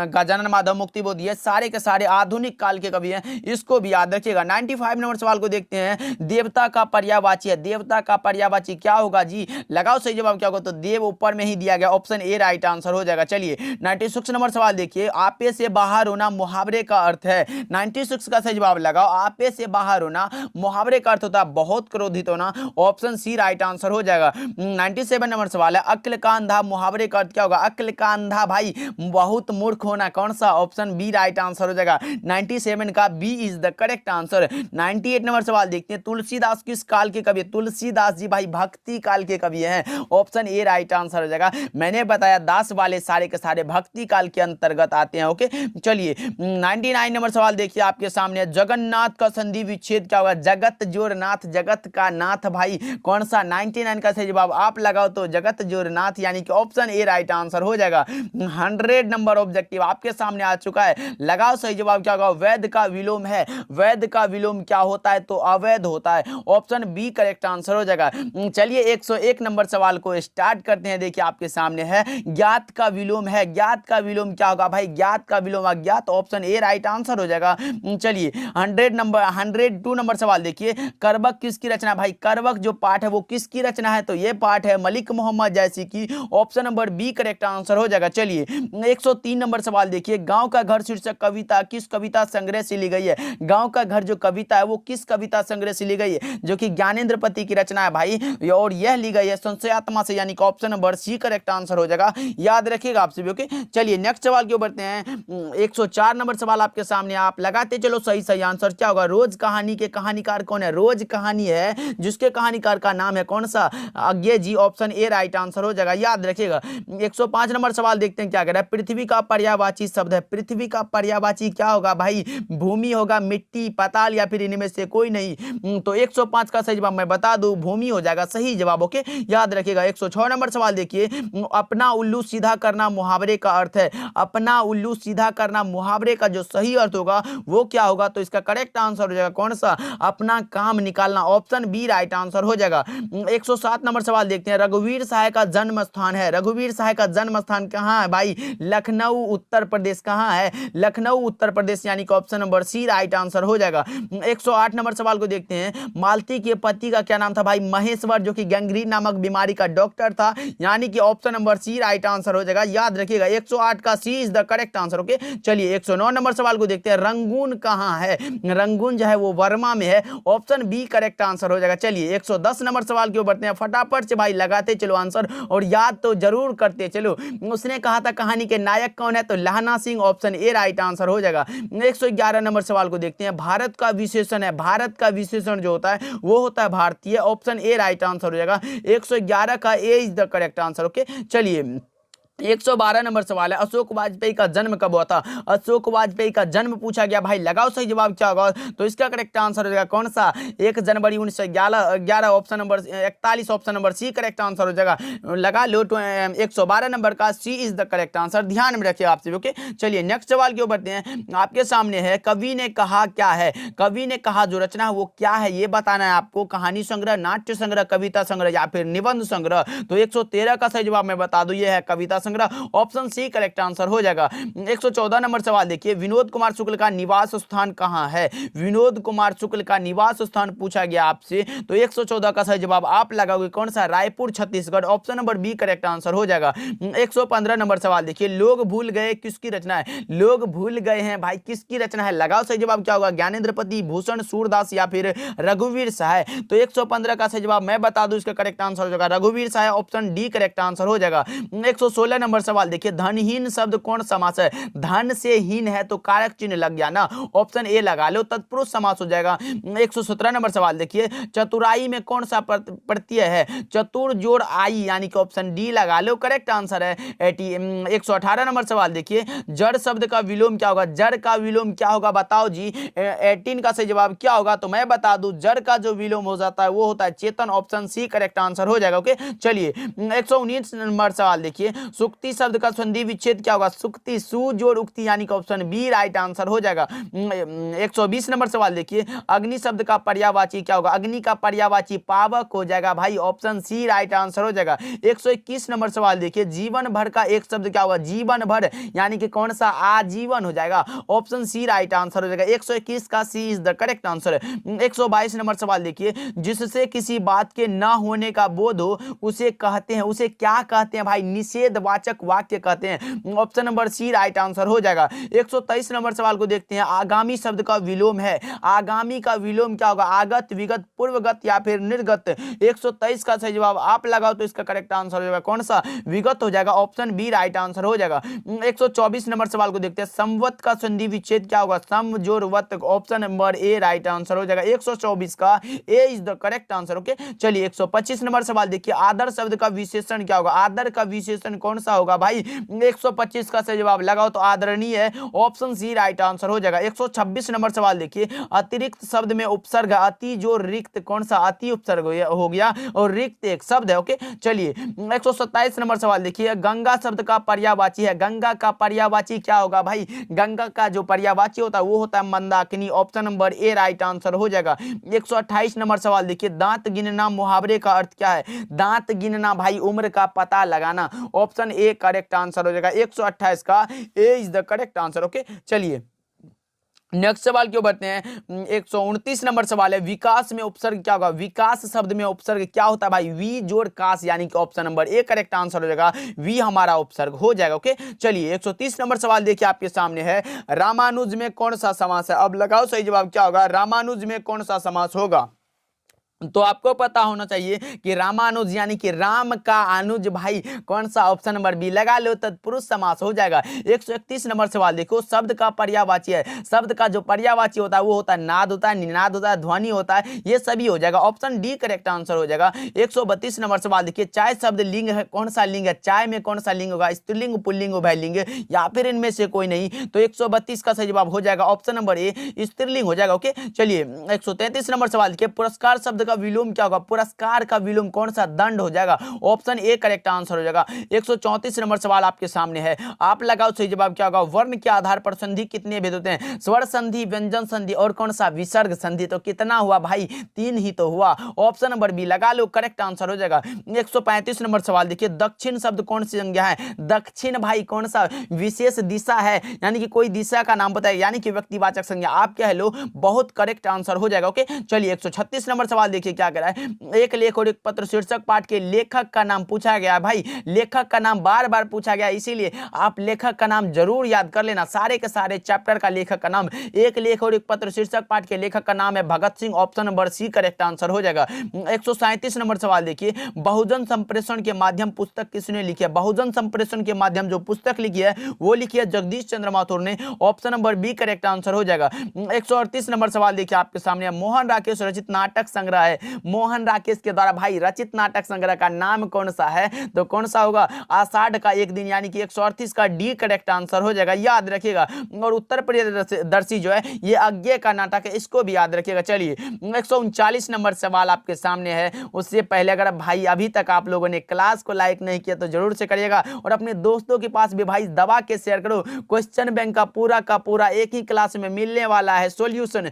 गजानन माधव मुक्तिबोध, ये सारे के सारे आधुनिक काल के कवि हैं, इसको भी याद रखिएगा। 95 नंबर सवाल को देखते हैं, देवता का पर्यायवाची है, देवता का पर्यायवाची क्या होगा जी, लगाओ सही जवाब क्या होगा, तो देव ऊपर में ही दिया गया, ऑप्शन ए राइट आंसर हो जाएगा। चलिए 96 नंबर सवाल देखिए, आपे से बाहर होना मुहावरे का अर्थ है, 96 का सही जवाब लगाओ, आपे से बाहर होना मुहावरे का अर्थ होता है बहुत क्रोधित होना, ऑप्शन सी राइट आंसर हो जाएगा। 97 नंबर सवाल है, अक्ल का अंधा मुहावरे का अर्थ क्या होगा, अक्ल का अंधा भाई बहुत मूर्ख होना, कौन सा, ऑप्शन बी राइट आंसर हो जाएगा। 97 का B is the correct answer. 98 नंबर सवाल देखते हैं, तुलसीदास किस काल के कवि, तुलसीदास जी भाई भक्ति काल के कवि हैं, ऑप्शन ए राइट आंसर हो जाएगा। मैंने बताया दास वाले सारे के सारे भक्ति काल के अंतर्गत आते हैं। ओके चलिए 99 नंबर सवाल देखिए आपके सामने, जगन्नाथ का संधि विच्छेद क्या होगा, जगत जोर नाथ, जगत का नाथ भाई कौन सा, 99 का सही जवाब आप लगाओ तो जगत जोर नाथ यानी कि ऑप्शन ए राइट आंसर हो जाएगा। 100 नंबर ऑब्जेक्टिव आपके सामने आ चुका है, लगाओ सही जवाब क्या होगा, वैध का विलोम है, वैध का विलोम क्या होता है, तो अवैध होता है, ऑप्शन बी करेक्ट आंसर हो जाएगा। चलिए 101 नंबर सवाल को स्टार्ट करते हैं। देखिए आपके सामने है, ज्ञात का विलोम है, ज्ञात का विलोम क्या होगा भाई, ज्ञात का विलोम अज्ञात, ऑप्शन ए राइट आंसर हो जाएगा। चलिए 102 नंबर सवाल देखिए, करबक किसकी रचना, भाई करबक जो पाठ है वो किसकी रचना है, तो ये पाठ है मलिक मोहम्मद जैसी की, option number B correct answer हो जाएगा। चलिए 103 नंबर सवाल देखिए, गांव का घर शीर्षक कविता किस कविता संग्रह से ली गई है, गांव का घर जो कविता है वो किस कविता संग्रह से ली गई है, जो कि ज्ञानेंद्रपति की रचना है भाई, और यह ली गई है संशयात्मा से, यानी कि option number C correct answer हो जाएगा, याद रखिएगा आप सभी। ओके चलिए नेक्स्ट सवाल की ओर बढ़ते हैं। 104 नंबर सवाल आपके सामने, आप लगाते चलो सही आंसर क्या होगा, रोज कहानी के कहानीकार कौन है, रोज कहानी है जिसके कहानीकार का नाम है कौन सा, अज्ञे जी, ऑप्शन ए राइट आंसर हो जाएगा, याद रखिएगा। 105 नंबर सवाल देखते हैं क्या कह रहा है, पृथ्वी का पर्यायवाची शब्द है, पृथ्वी का पर्यायवाची क्या होगा भाई, भूमि होगा, मिट्टी, पाताल या फिर इनमें से कोई नहीं, तो 105 का सही जवाब मैं बता दूं भूमि हो जाएगा सही जवाब। ओके याद रखिएगा। 106 नंबर सवाल देखिए, अपना उल्लू सीधा करना मुहावरे का अर्थ है, अपना उल्लू सीधा करना मुहावरे का जो सही अर्थ जरूरत होगा वो क्या होगा, तो इसका करेक्ट आंसर हो जाएगा कौन सा, अपना काम निकालना, ऑप्शन बी राइट आंसर हो जाएगा। 107 नंबर सवाल देखते हैं। रघुवीर सहाय का जन्म स्थान है, रघुवीर सहाय का जन्म स्थान कहाँ है भाई, लखनऊ उत्तर प्रदेश। कहाँ है, लखनऊ उत्तर प्रदेश, यानी कि option number C right answer हो जाएगा। 108 नंबर सवाल को देखते हैं। मालती के पति का क्या नाम था भाई, महेश्वर, जो कि गैंग्रीन नामक बीमारी का डॉक्टर था, यानी कि option number C right answer हो जाएगा। याद रखिएगा 108 का C is the correct answer. Okay चलिए 109 नंबर सवाल को देखते हैं। रंगून कहाँ है, रंगून जो है वो वर्मा में है, ऑप्शन बी करेक्ट आंसर हो जाएगा। चलिए 110 नंबर सवाल के ऊपर बढ़ते हैं। फटाफट से भाई लगाते चलो आंसर और याद तो जरूर करते चलो। उसने कहा था कहानी के नायक कौन है, तो लहना Singh, option A right answer हो जाएगा। 111 नंबर सवाल को देखते हैं। भारत का विशेषण है, भारत का विशेषण जो होता है वो होता है भारतीय, ऑप्शन ए राइट आंसर हो जाएगा। 111 का A is the correct answer. Okay चलिए 112 नंबर सवाल है। अशोक वाजपेयी का जन्म कब हुआ था, अशोक वाजपेयी का जन्म पूछा गया भाई, लगाओ सही जवाब क्या होगा, तो इसका करेक्ट आंसर हो जाएगा कौन सा, 1 जनवरी 1911, option number 41, option number C correct answer हो जाएगा। लगा लो 112 नंबर का C is the correct answer, ध्यान में रखिए आपसे। ओके चलिए नेक्स्ट सवाल की ओर बढ़ते हैं। आपके सामने है कवि ने कहा क्या है, कवि ने कहा जो रचना है वो क्या है ये बताना है आपको। कहानी संग्रह, नाट्य संग्रह, कविता संग्रह या फिर निबंध संग्रह, तो 113 का सही जवाब मैं बता दूं ये है कविता संग्रह, ऑप्शन सी करेक्ट आंसर हो जाएगा। 114 नंबर सवाल देखिए। विनोद कुमार शुक्ल का निवास स्थान कहां है, विनोद कुमार शुक्ल का निवास स्थान पूछा गया आपसे, तो 114 का सही जवाब आप लगाओगे कौन सा, Raipur Chhattisgarh, option number B correct answer हो जाएगा। 115 नंबर सवाल देखिए। लोग भूल गए किसकी रचना है, लोग भूल गए हैं भाई किसकी रचना है, लगाओ सही जवाब क्या होगा, ज्ञानेंद्रपति, भूषण, सूरदास या फिर रघुवीर सहाय, तो 115 का सही जवाब मैं बता दूं इसका करेक्ट आंसर हो जाएगा रघुवीर सहाय, ऑप्शन डी करेक्ट आंसर हो जाएगा। 116 नंबर सवाल देखिए। धनहीन शब्द कौन समास है, धन से हीन है तो कारक चिन्ह लग गया ना, ऑप्शन ए लगा लो, तत्पुरुष समास हो जाएगा। 117 नंबर सवाल देखिए। चतुराई में कौन सा प्रत्यय है, चतुर जोड़ आई, यानी कि ऑप्शन डी लगा लो, करेक्ट आंसर है 118 नंबर सवाल देखिए। जड़ शब्द का विलोम क्या होगा, जड़ का विलोम क्या होगा बताओ जी, 18 का सही जवाब क्या होगा, तो मैं बता दूं जड़ का जो विलोम हो जाता है वो होता है चेतन, ऑप्शन सी करेक्ट आंसर हो जाएगा। ओके चलिए 119 नंबर सवाल देखिए। सुक्ति शब्द का संधि विच्छेद क्या होगा, सुक्ति, सु जोड़ उक्ति, यानी कि ऑप्शन बी राइट आंसर हो जाएगा। 120 नंबर सवाल देखिए। अग्नि शब्द का पर्यायवाची क्या होगा, अग्नि का पर्यायवाची पावक हो जाएगा भाई, ऑप्शन सी राइट आंसर हो जाएगा। 121 नंबर सवाल देखिए। जीवन भर का एक शब्द क्या होगा, जीवन भर, यानी कि कौन सा, आजीवन हो जाएगा, ऑप्शन सी राइट आंसर हो जाएगा। 121 का C is the correct answer. 122 नंबर सवाल देखिए। जिससे किसी बात के ना होने का बोध हो उसे कहते हैं, उसे क्या कहते हैं भाई, निषेधवाचक वाक्य कहते हैं, option number C right answer हो जाएगा। 123 नंबर सवाल को देखते हैं। आगामी शब्द का विलोम है, आगामी का विलोम क्या होगा, आगत, विगत, पूर्वगत या फिर निर्गत, 123 का सही जवाब आप लगाओ तो इसका करेक्ट आंसर हो जाएगा कौन सा, विगत हो जाएगा, ऑप्शन बी राइट आंसर हो जाएगा। 124 नंबर सवाल को देखते हैं। संवत का संधि विच्छेद क्या होगा, सम जोड़ वत, option number A right answer हो जाएगा। 124 का A is the correct answer. Okay चलिए 125 नंबर सवाल देखिए। आदर शब्द का विशेषण क्या होगा, आदर का विशेषण कौन सा होगा भाई, 125 का सही जवाब लगाओ तो आदरणीय है, ऑप्शन सी राइट आंसर हो जाएगा। 126 नंबर सवाल देखिए। अतिरिक्त शब्द में उपसर्ग, अति जो रिक्त, कौन सा, अति उपसर्ग हो गया, और रिक्त एक शब्द है। ओके चलिए 127 नंबर सवाल देखिए। गंगा शब्द का पर्यायवाची है, गंगा का पर्यायवाची क्या होगा भाई, गंगा का जो पर्यायवाची होता है वो होता है Mandakini, option number A right answer हो जाएगा। 128 नंबर सवाल देखिए। दांत गिनना मुहावरे का अर्थ क्या है, दांत गिनना भाई उम्र का पता लगाना, ऑप्शन ए करेक्ट आंसर हो जाएगा। 128 का A is the correct answer. Okay चलिए नेक्स्ट सवाल क्यों बढ़ते हैं। 129 नंबर सवाल है। विकास में उपसर्ग क्या होगा, विकास शब्द में उपसर्ग क्या होता है भाई, वी जोड़ कास, यानी कि option number A correct answer हो जाएगा, वी हमारा उपसर्ग हो जाएगा। ओके चलिए 130 नंबर सवाल देखिए आपके सामने है। रामानुज में कौन सा समास है, अब लगाओ सही जवाब क्या होगा, रामानुज में कौन सा समास होगा, तो आपको पता होना चाहिए कि रामानुज यानी कि राम का अनुज भाई, कौन सा, ऑप्शन नंबर बी लगा लो, तत्पुरुष समास हो जाएगा। 131 नंबर सवाल देखो। शब्द का पर्यायवाची है, शब्द का जो पर्यायवाची होता है वो होता है नाद होता है, निनाद होता है, ध्वनि होता है, ये सभी हो जाएगा, ऑप्शन डी करेक्ट आंसर हो जाएगा। 132 नंबर सवाल देखिए। चाय शब्द लिंग है, कौन सा लिंग है, चाय में कौन सा लिंग होगा, स्त्रीलिंग, पुल्लिंग, उभयलिंग या फिर इनमें से कोई नहीं, तो 132 का सही जवाब हो जाएगा ऑप्शन नंबर ए स्त्रीलिंग हो जाएगा। ओके चलिए 133 नंबर सवाल देखिए। पुरस्कार शब्द का विलोम क्या होगा? पुरस्कार का विलोम कौन सा? दंड हो जाएगा। ऑप्शन ए करेक्ट आंसर हो जाएगा। 134 नंबर सवाल आपके सामने है, आप लगाओ सही जवाब क्या होगा? वर्ण के आधार पर संधि कितने भेद होते हैं? स्वर संधि, व्यंजन संधि और कौन सा? विसर्ग संधि। तो कितना हुआ भाई? 3 ही तो हुआ। ऑप्शन नंबर बी लगा लो, करेक्ट आंसर हो जाएगा। 135 नंबर सवाल देखिए, दक्षिण शब्द कौन सी संज्ञा है? दक्षिण भाई कौन सा? विशेष दिशा है, यानी कि कोई दिशा का नाम बताए, यानी कि व्यक्तिवाचक संज्ञा। आप क्या है लो, बहुत करेक्ट आंसर हो जाएगा। ओके चलिए 136 नंबर सवाल देखिए क्या कह रहा है। एक लेख और एक पत्र शीर्षक पाठ के लेखक का नाम पूछा गया। भाई लेखक का नाम बार बार पूछा गया, इसीलिए आप लेखक का नाम जरूर याद कर लेना, सारे के सारे चैप्टर का लेखक का नाम। एक लेख और एक पत्र शीर्षक पाठ के लेखक का नाम है Bhagat Singh. Option number C correct answer हो जाएगा। 137 नंबर सवाल देखिए, बहुजन संप्रेषण के माध्यम पुस्तक किसने लिखी है? बहुजन संप्रेषण के माध्यम जो पुस्तक लिखी है वो लिखी है जगदीश चंद्र माथुर ने। Option number B correct answer हो जाएगा। 138 नंबर सवाल देखिए आपके सामने, मोहन राकेश रचित नाटक संग्रह है। मोहन राकेश के द्वारा भाई रचित नाटक संग्रह का नाम कौन सा है? तो कौन सा होगा? आषाढ़ का एक दिन, यानी कि 138 का डी करेक्ट आंसर हो जाएगा, याद रखिएगा। और उत्तर प्रियदर्शी जो है ये अज्ञे का नाटक है, इसको भी याद रखिएगा। चलिए 139 नंबर सवाल आपके सामने है। उससे पहले अगर भाई अभी तक आप लोगों ने क्लास को लाइक नहीं किया तो जरूर से करिएगा, और अपने दोस्तों के पास भी भाई दबा के शेयर करो। क्वेश्चन बैंक का पूरा एक ही क्लास में मिलने वाला है सॉल्यूशन।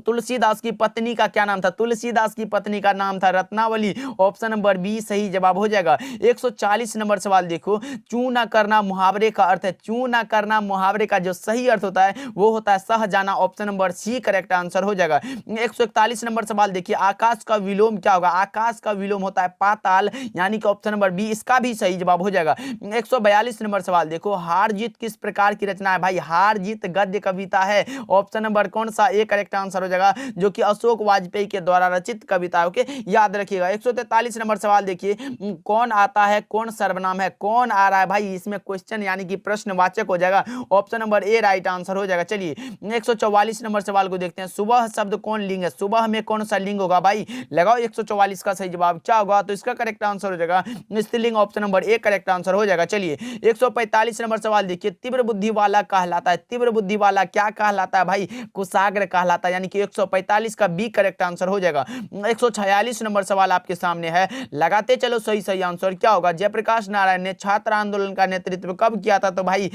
तुलसीदास की पत्नी का क्या नाम था? तुलसीदास की पत्नी का नाम था रत्नावली। ऑप्शन नंबर बी सही जवाब हो जाएगा। 140 नंबर सवाल देखो, चू ना करना मुहावरे का अर्थ है। चू ना करना मुहावरे का जो सही अर्थ होता है वो होता है सह जाना। Option number C correct answer हो जाएगा। 141 नंबर सवाल देखिए, आकाश का विलोम क्या होगा? आकाश का विलोम होता है पाताल, यानी कि ऑप्शन नंबर बी इसका भी सही जवाब हो जाएगा। 142 नंबर सवाल देखो, हार जीत किस प्रकार की रचना है? भाई हार जीत गद्य कविता है। ऑप्शन नंबर कौन सा? ए करेक्ट आंसर हो जाएगा, जो कि अशोक वाजपेयी के द्वारा रचित कविता है। ओके याद रखिएगा। 143 नंबर सवाल देखिए, कौन आता है कौन सर्वनाम है? कौन आ रहा है भाई, इसमें क्वेश्चन यानी कि प्रश्नवाचक हो जाएगा। Option number A right answer हो जाएगा। चलिए 144 नंबर सवाल को देखते हैं, सुबह शब्द कौन लिंग है? सुबह में कौन सा लिंग होगा? भाई लगाओ 144 का सही जवाब क्या होगा? तो इसका करेक्ट आंसर हो जाएगा स्त्रीलिंग। Option number A correct answer हो जाएगा। चलिए 145 नंबर सवाल देखिए, तीव्र बुद्धि वाला कहलाता है। तीव्र बुद्धि वाला क्या कहलाता है? भाई कुशाग्र कहलाता है, यानी कि 145 का बी करेक्ट आंसर हो जाएगा। 146 नंबर सवाल आपके सामने है, लगाते चलो सही सही आंसर क्या होगा? जयप्रकाश नारायण ने छात्र आंदोलन का नेतृत्व कब किया था? तो भाई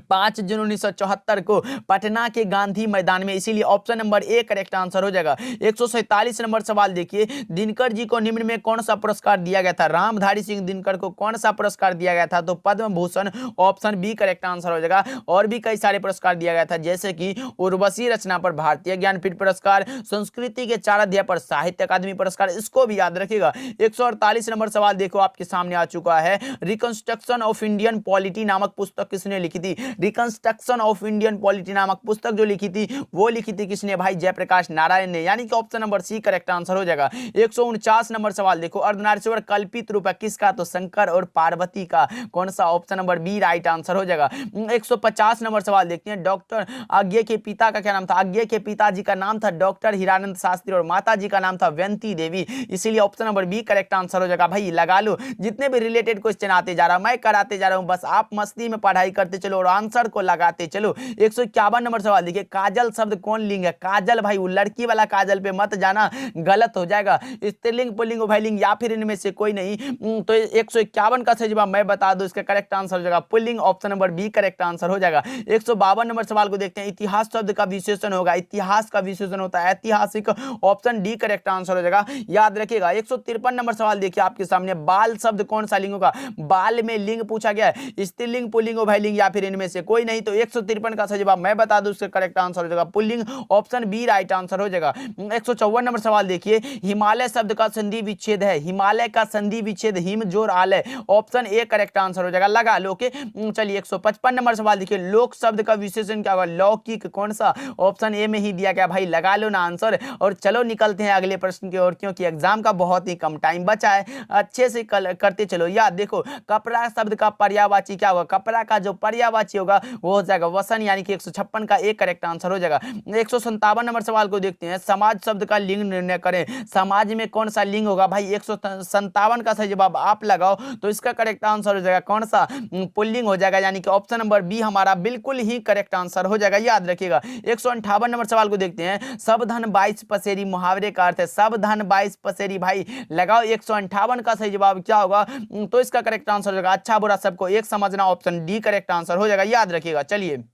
5 जून 1974 को पटना के गांधी मैदान में, इसीलिए option number A correct answer हो जाएगा। 147 नंबर सवाल देखिए, दिनकर जी को निम्न में कौन सा पुरस्कार दिया गया था? रामधारी सिंह दिनकर को कौन सा पुरस्कार दिया गया था? तो Padma Bhushan. Option B correct answer हो जाएगा। और भी कई सारे पुरस्कार दिया गया था, जैसे कि उर्वशी रचना पर भारतीय ज्ञानपीठ पुरस्कार, संस्कृति के 4 अध्याय पर साहित्य अकादमी पुरस्कार, इसको भी याद रखिएगा। 148 नंबर सवाल देखो आपके सामने आ चुका है, रिकंस्ट्रक्शन ऑफ इंडियन पॉलिटी नामक पुस्तक किसने लिखी थी? रिकंस्ट्रक्शन ऑफ इंडियन पॉलिटी नामक पुस्तक जो लिखी थी वो लिखी थी किसने? भाई जयप्रकाश नारायण ने, यानी कि option number C correct answer हो जाएगा। 149 नंबर सवाल देखो, अर्धनारीश्वर कल्पित रूप है किसका? तो शंकर और पार्वती का। कौन सा? Option number B right answer हो जाएगा। 150 नंबर सवाल देखते हैं, डॉक्टर आज्ञे के पिता का क्या नाम था? आज्ञे के पिताजी का नाम था डॉक्टर हीरानंद शास्त्री और माता जी का नाम था व्यंती देवी, इसीलिए option number B correct answer हो जाएगा। भाई लगा लो, जितने भी रिलेटेड क्वेश्चन आते जा रहा मैं कराते जा रहा हूं, बस आप मस्ती में पढ़ाई करते चलो और आंसर को लगाते चलो। 151 नंबर सवाल देखिए, काजल शब्द कौन लिंग है? काजल भाई वो लड़की वाला काजल पे मत जाना, गलत हो जाएगा। स्त्रीलिंग पुल्लिंग उभयलिंग या फिर इनमें से कोई नहीं। तो 151 का सही जवाब मैं बता दूं, इसका करेक्ट आंसर हो जाएगा पुल्लिंग। Option number B correct answer हो जाएगा। 152 नंबर सवाल को देखते हैं, इतिहास शब्द का विशेषण होगा। इतिहास का विशेषण होता है ऐतिहासिक। ऑप्शन डी करेक्ट आंसर हो जाएगा, याद रखिएगा। 153 नंबर सवाल देखिए आपके सामने, बाल शब्द कौन सा लिंग होगा? बाल में लिंग पूछा गया है, स्त्रीलिंग पुल्लिंग उभयलिंग या फिर इनमें से कोई नहीं। तो 153 का सही जवाब मैं बता दूं, उसका करेक्ट आंसर हो जाएगा पुल्लिंग। ऑप्शन बी राइट आंसर हो जाएगा। 154 नंबर सवाल देखिए, हिमालय शब्द का संधि विच्छेद है। हिमालय का संधि विच्छेद हिम जोर आलय। ऑप्शन ए करेक्ट आंसर हो जाएगा, लगा लो। ओके चलिए 155 नंबर सवाल देखिए, लोक शब्द का विशेषण क्या होगा? लौकिक। कौन सा? ऑप्शन ए में ही दिया गया, भाई लगा लो ना आंसर। और चलो निकलते हैं अगले प्रश्न की ओर, क्योंकि एग्जाम का बहुत ही कम टाइम बचा है, अच्छे से करते चलो। याद देखो, कपड़ा शब्द का पर्यायवाची क्या होगा? कपड़ा का जो पर्यायवाची मधुमक्खी होगा वो हो जाएगा वसन, यानी कि 156 का एक करेक्ट आंसर हो जाएगा। 157 नंबर सवाल को देखते हैं, समाज शब्द का लिंग निर्णय करें। समाज में कौन सा लिंग होगा भाई, 157 का सही जवाब आप लगाओ तो इसका करेक्ट आंसर हो जाएगा कौन सा, पुल्लिंग हो जाएगा, यानी कि ऑप्शन नंबर बी हमारा बिल्कुल ही करेक्ट आंसर हो जाएगा, याद रखिएगा। 158 नंबर सवाल को देखते हैं, सब धन 22 पसेरी मुहावरे का अर्थ है। सब धन 22 पसेरी भाई लगाओ 158 का सही जवाब क्या होगा, तो इसका करेक्ट आंसर हो जाएगा अच्छा बुरा सबको एक समझना, ऑप्शन डी करेक्ट आंसर हो जाएगा, याद रखिएगा। चलिए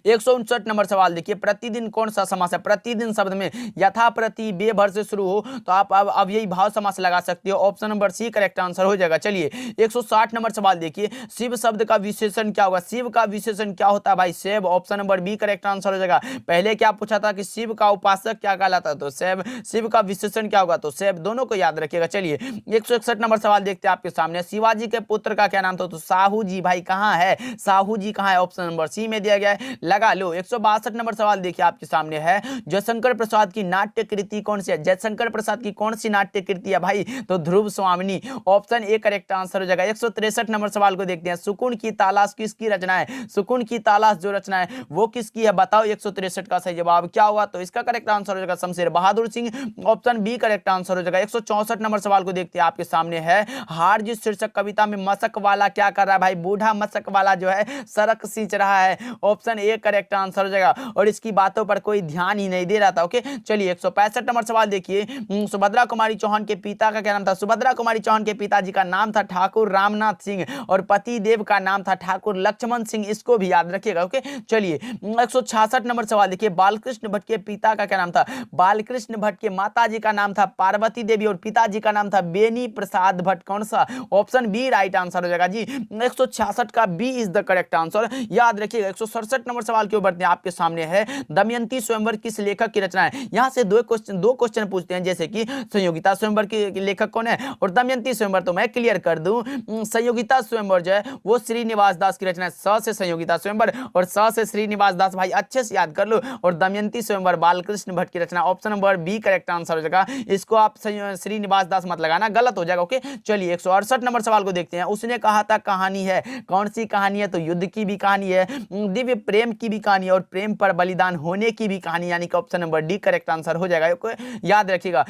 159 नंबर सवाल देखिए, प्रतिदिन कौन सा समास है। प्रतिदिन शब्द में यथा प्रति बे भर से शुरू हो तो आप अब यही भाव समास लगा सकते हो, option number C correct answer हो जाएगा। चलिए 160 नंबर सवाल देखिए, शिव शब्द का विशेषण क्या होगा। शिव का विशेषण क्या होता है भाई, Shiv, option number B correct answer हो जाएगा। पहले क्या पूछा था कि शिव का उपासक क्या कहलाता है, तो शिव, शिव का विशेषण क्या होगा, तो शिव, दोनों को याद रखिएगा। चलिए 161 नंबर सवाल देखते हैं आपके सामने, शिवाजी के पुत्र का क्या नाम था, तो साहू जी भाई कहाँ है, साहू जी कहाँ है, ऑप्शन नंबर सी में दिया गया है, लगा लो। 162 नंबर सवाल देखिए आपके सामने है, जयशंकर प्रसाद की नाट्य कृति कौन सी है। जयशंकर प्रसाद की कौन सी नाट्य कृति है भाई, तो ध्रुव स्वामिनी, ऑप्शन ए करेक्ट आंसर हो जाएगा। 163 नंबर सवाल को देखते हैं, सुकून की तलाश किसकी रचना है। सुकून की तलाश जो रचना है वो किसकी है, बताओ 163 का सही जवाब क्या होगा, तो इसका करेक्ट आंसर हो जाएगा Shamsher Bahadur Singh, option B correct answer हो जाएगा। 164 नंबर सवाल को देखते हैं आपके सामने है, हार जिस शीर्षक कविता में मशक वाला क्या कर रहा है भाई, बूढ़ा मशक वाला जो है सड़क सींच रहा है, ऑप्शन ए करेक्ट आंसर हो जाएगा, और इसकी बातों पर कोई ध्यान ही नहीं दे रहा था। ओके चलिए 165 नंबर सवाल देखिए, सुभद्रा कुमारी चौहान के पिता का क्या नाम था। सुभद्रा कुमारी चौहान के पिताजी का नाम था ठाकुर रामनाथ सिंह और पति देव का नाम था ठाकुर लक्ष्मण सिंह, इसको भी याद रखिएगा। ओके चलिए 166 नंबर सवाल देखिए, बालकृष्ण भट्ट के पिता का क्या नाम था। बालकृष्ण भट्ट के माताजी का नाम था पार्वती देवी और पिताजी का नाम था बेनी प्रसाद भट्ट, कौन सा, ऑप्शन बी राइट आंसर हो जाएगा जी। 166 का B is the correct answer, याद रखिएगा। 167 नंबर सवाल के ऊपर आपके सामने है, दमयंती स्वयंवर किस लेखक की रचना है। यहां से दो क्वेश्चन पूछते हैं, जैसे कि संयोगिता स्वयंवर के लेखक कौन है और दमयंती स्वयंवर, तो मैं क्लियर कर दूं, संयोगिता स्वयंवर जो है वो श्रीनिवास दास की रचना है। स से संयोगिता स्वयंवर और स से श्रीनिवास दास, भाई अच्छे से याद कर लो, और दमयंती स्वयंवर बालकृष्ण भट्ट की रचना, option number B correct answer हो जाएगा। इसको आप श्रीनिवास दास मत लगाना, गलत हो जाएगा। ओके चलिए 168 नंबर सवाल को देखते हैं, उसने कहा था कहानी है, कौन सी कहानी है, तो युद्ध की भी कहानी है, दिव्य प्रेम की भी कहानी और प्रेम पर बलिदान होने की भी कहानी, यानी कि option number D correct answer हो जाएगा, याद रखिएगा।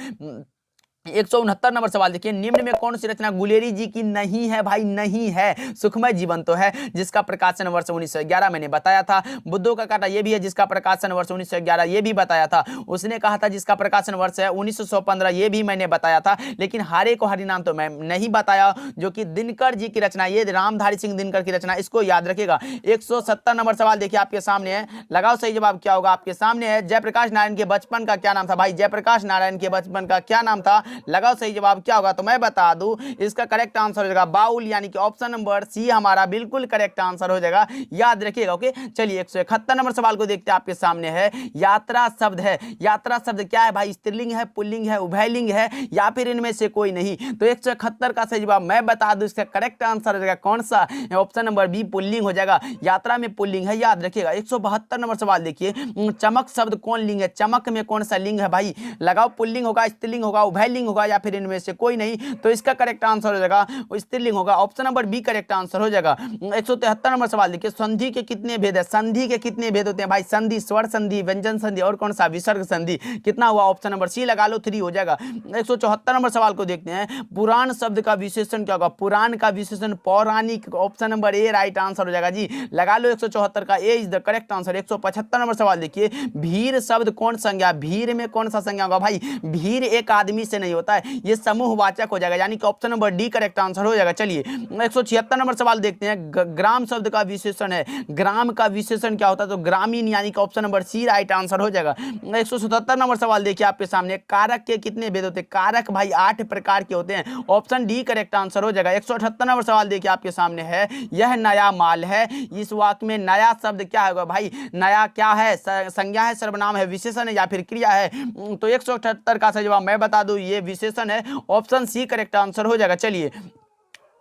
169 नंबर सवाल देखिए, निम्न में कौन सी रचना गुलेरी जी की नहीं है भाई, नहीं है। सुखमय जीवन तो है जिसका प्रकाशन वर्ष 1911 मैंने बताया था। बुद्धों का कांटा ये भी है जिसका प्रकाशन वर्ष 1911 ये भी बताया था। उसने कहा था जिसका प्रकाशन वर्ष है 1915 ये भी मैंने बताया था, लेकिन हारे को हरि नाम तो मैं नहीं बताया, जो कि दिनकर जी की रचना, ये रामधारी सिंह दिनकर की रचना, इसको याद रखिएगा। 170 नंबर सवाल देखिए आपके सामने है, लगाओ सही जवाब क्या होगा, आपके सामने है, जयप्रकाश नारायण के बचपन का क्या नाम था भाई। जयप्रकाश नारायण के बचपन का क्या नाम था, लगाओ सही जवाब क्या होगा, तो मैं बता दूं इसका करेक्ट आंसर हो जाएगा बाउल, यानी कि ऑप्शन नंबर सी हमारा बिल्कुल करेक्ट आंसर हो जाएगा, याद रखिएगा। ओके चलिए 171 नंबर सवाल को देखते हैं आपके सामने है, यात्रा शब्द है, यात्रा शब्द क्या है भाई, स्त्रीलिंग है, पुल्लिंग है, उभयलिंग है, या फिर इनमें से कोई नहीं, तो 171 का सही जवाब मैं बता दूं इसका करेक्ट आंसर हो जाएगा कौन सा, ऑप्शन नंबर बी पुल्लिंग हो जाएगा, यात्रा में पुल्लिंग है, याद रखिएगा। 172 नंबर सवाल देखिए, चमक शब्द कौन लिंग है, चमक में कौन सा लिंग है भाई, लगाओ पुल्लिंग होगा, स्त्रीलिंग होगा, उभयलिंग होगा, या फिर इनमें से कोई नहीं, तो इसका करेक्ट आंसर हो जाएगा स्त्रीलिंग होगा, option number B correct answer हो जाएगा। 173 नंबर सवाल देखिए, संधि के कितने भेद है, संधि के कितने भेद होते हैं भाई, संधि, स्वर संधि, व्यंजन संधि और कौन सा, विसर्ग संधि, कितना हुआ, ऑप्शन नंबर सी लगा लो, 3 हो जाएगा। 174 नंबर सवाल को देखते हैं, पुराण शब्द का विशेषण क्या होगा, पुराण का विशेषण पौराणिक, option number A right answer हो जाएगा जी, लगा लो 174 का A is the correct answer. 175 नंबर सवाल देखिए, भीड़ शब्द कौन संज्ञा, भीड़ में कौन सा संज्ञा होगा भाई, भीड़ एक आदमी से नहीं होता है, ये समूहवाचक हो जाएगा, यानी कि option number D correct answer हो जाएगा। चलिए 176 नंबर सवाल देखते हैं, ग्राम शब्द का विशेषण है, ग्राम का विशेषण क्या होता है, तो ग्रामीण, यानी कि option number C right answer हो जाएगा। 177 नंबर सवाल देखिए आपके सामने, कारक के कितने भेद होते हैं, कारक भाई 8 प्रकार के होते हैं, ऑप्शन डी करेक्ट आंसर हो जाएगा। 178 नंबर सवाल देखिए आपके सामने है, यह नया माल है, इस वाक्य में नया शब्द क्या होगा भाई, नया क्या है, संज्ञा है, सर्वनाम है, विशेषण है या फिर क्रिया है, तो 178 का सही जवाब मैं बता दूं ये विशेषण है, ऑप्शन सी करेक्ट आंसर हो जाएगा। चलिए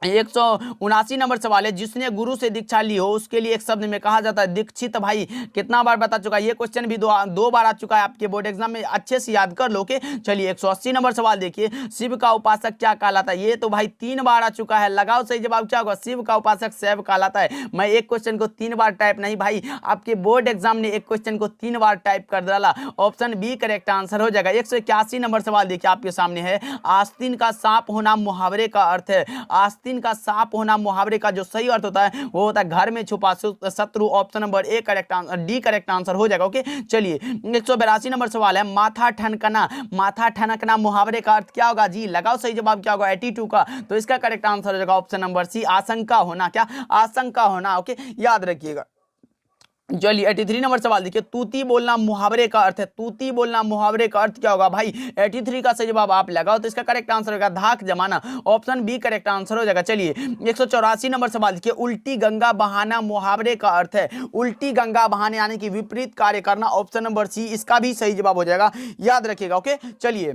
179 नंबर सवाल है, जिसने गुरु से दीक्षा ली हो उसके लिए एक शब्द में कहा जाता है दीक्षित। भाई कितना बार बता चुका है, ये क्वेश्चन भी दो बार आ चुका है आपके बोर्ड एग्जाम में, अच्छे से याद कर लो के। चलिए 180 नंबर सवाल देखिए, शिव का उपासक क्या कहलाता है, ये तो भाई 3 बार आ चुका है, लगाओ सही जवाब क्या होगा, शिव का उपासक शैव कहलाता है। मैं एक क्वेश्चन को 3 बार टाइप नहीं भाई, आपके बोर्ड एग्जाम ने एक क्वेश्चन को 3 बार टाइप कर डाला, ऑप्शन बी करेक्ट आंसर हो जाएगा। 181 नंबर सवाल देखिए आपके सामने है, आस्तीन का सांप होना मुहावरे का अर्थ है। आस्तीन का सांप होना मुहावरे का जो सही अर्थ होता है वो होता है घर में छुपा शत्रु, option number A correct answer, D correct answer हो जाएगा। ओके चलिए 182 नंबर सवाल है, माथा ठनकना, माथा ठनकना मुहावरे का अर्थ क्या होगा जी, लगाओ सही जवाब क्या होगा 82 का, तो इसका करेक्ट आंसर हो जाएगा ऑप्शन नंबर सी, आशंका होना, क्या आशंका होना। ओके याद रखिएगा। चलिए 83 नंबर सवाल देखिए, तूती बोलना मुहावरे का अर्थ है, तूती बोलना मुहावरे का अर्थ क्या होगा भाई, 83 का सही जवाब आप लगाओ, तो इसका करेक्ट आंसर होगा धाक जमाना, ऑप्शन बी करेक्ट आंसर हो जाएगा। चलिए 184 नंबर सवाल देखिए, उल्टी गंगा बहाना मुहावरे का अर्थ है, उल्टी गंगा बहाने यानी कि विपरीत कार्य करना, ऑप्शन नंबर सी इसका भी सही जवाब हो जाएगा, याद रखिएगा। ओके चलिए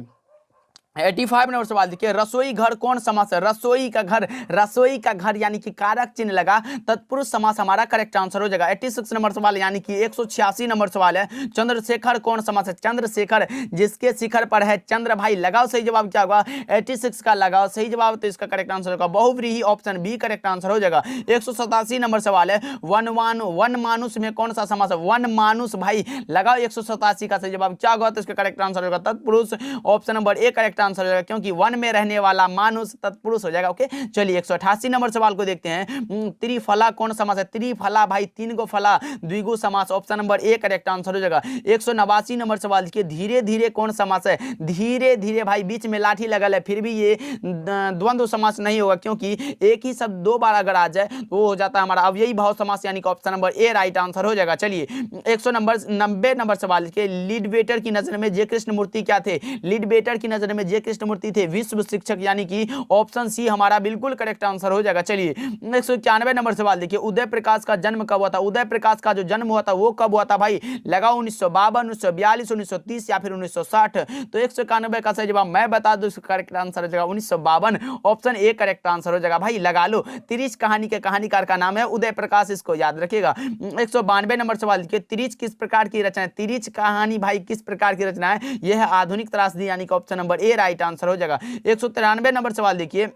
85 नंबर सवाल देखिए, रसोई घर कौन समास है, रसोई का घर, रसोई का घर यानी कि कारक चिन्ह लगा, तत्पुरुष समास हमारा करेक्ट आंसर हो जाएगा। 86 नंबर सवाल यानी कि 186 नंबर सवाल है, चंद्रशेखर कौन समास है, चंद्रशेखर जिसके शिखर पर है चंद्र, भाई लगाओ सही जवाब क्या होगा 86 का लगाओ सही जवाब, तो इसका करेक्ट आंसर होगा बहुव्रीहि, ऑप्शन बी करेक्ट आंसर हो जाएगा। 187 नंबर सवाल है, वन मानुष में कौन सा समास है, वन मानुष, भाई लगाओ 187 का सही जवाब क्या होगा, तो इसका करेक्ट आंसर होगा तत्पुरुष, option number A correct answer हो जाएगा, क्योंकि वन में रहने वाला मानुष तत्पुरुष हो जाएगा। ओके चलिए 188 नंबर सवाल को देखते हैं, त्रिफला कौन समास है, त्रिफला भाई 3 गो फला द्विगु समास, option number A correct answer हो जाएगा। 189 नंबर सवाल देखिए, धीरे धीरे कौन समास है, धीरे धीरे भाई बीच में लाठी लगल है फिर भी ये द्वंद्व समास नहीं होगा, क्योंकि एक ही शब्द 2 बार अगर आ जाए तो वो हो जाता है हमारा अव्ययी भाव समास, यानी कि option number A right answer हो जाएगा। चलिए 190 नंबर सवाल के, लीडबेटर की नजर में जय कृष्ण मूर्ति क्या थे, लीडबेटर की नजर में जय कृष्ण मूर्ति थे विश्व शिक्षक, यानी कि ऑप्शन सी हमारा बिल्कुल करेक्ट आंसर हो जाएगा। चलिए 191 नंबर सवाल देखिए, उदय प्रकाश का जन्म कब हुआ था, उदय प्रकाश का जो जन्म हुआ था वो कब हुआ था भाई, लगाओ 1952, 1942, 1930 या फिर 1960, तो 191 का सही जवाब मैं बता दूं, इसका करेक्ट आंसर हो जाएगा 1952, ऑप्शन ए करेक्ट आंसर हो जाएगा। भाई लगा लो, तिरिच कहानी के कहानीकार का नाम है उदय प्रकाश, इसको याद रखिएगा। 192 नंबर सवाल देखिए, तिरिच किस प्रकार की रचना है, तिरिच कहानी भाई किस प्रकार की रचना है, यह है आधुनिक त्रासदी, यानी कि option number A right answer हो जाएगा। 193 नंबर सवाल देखिए,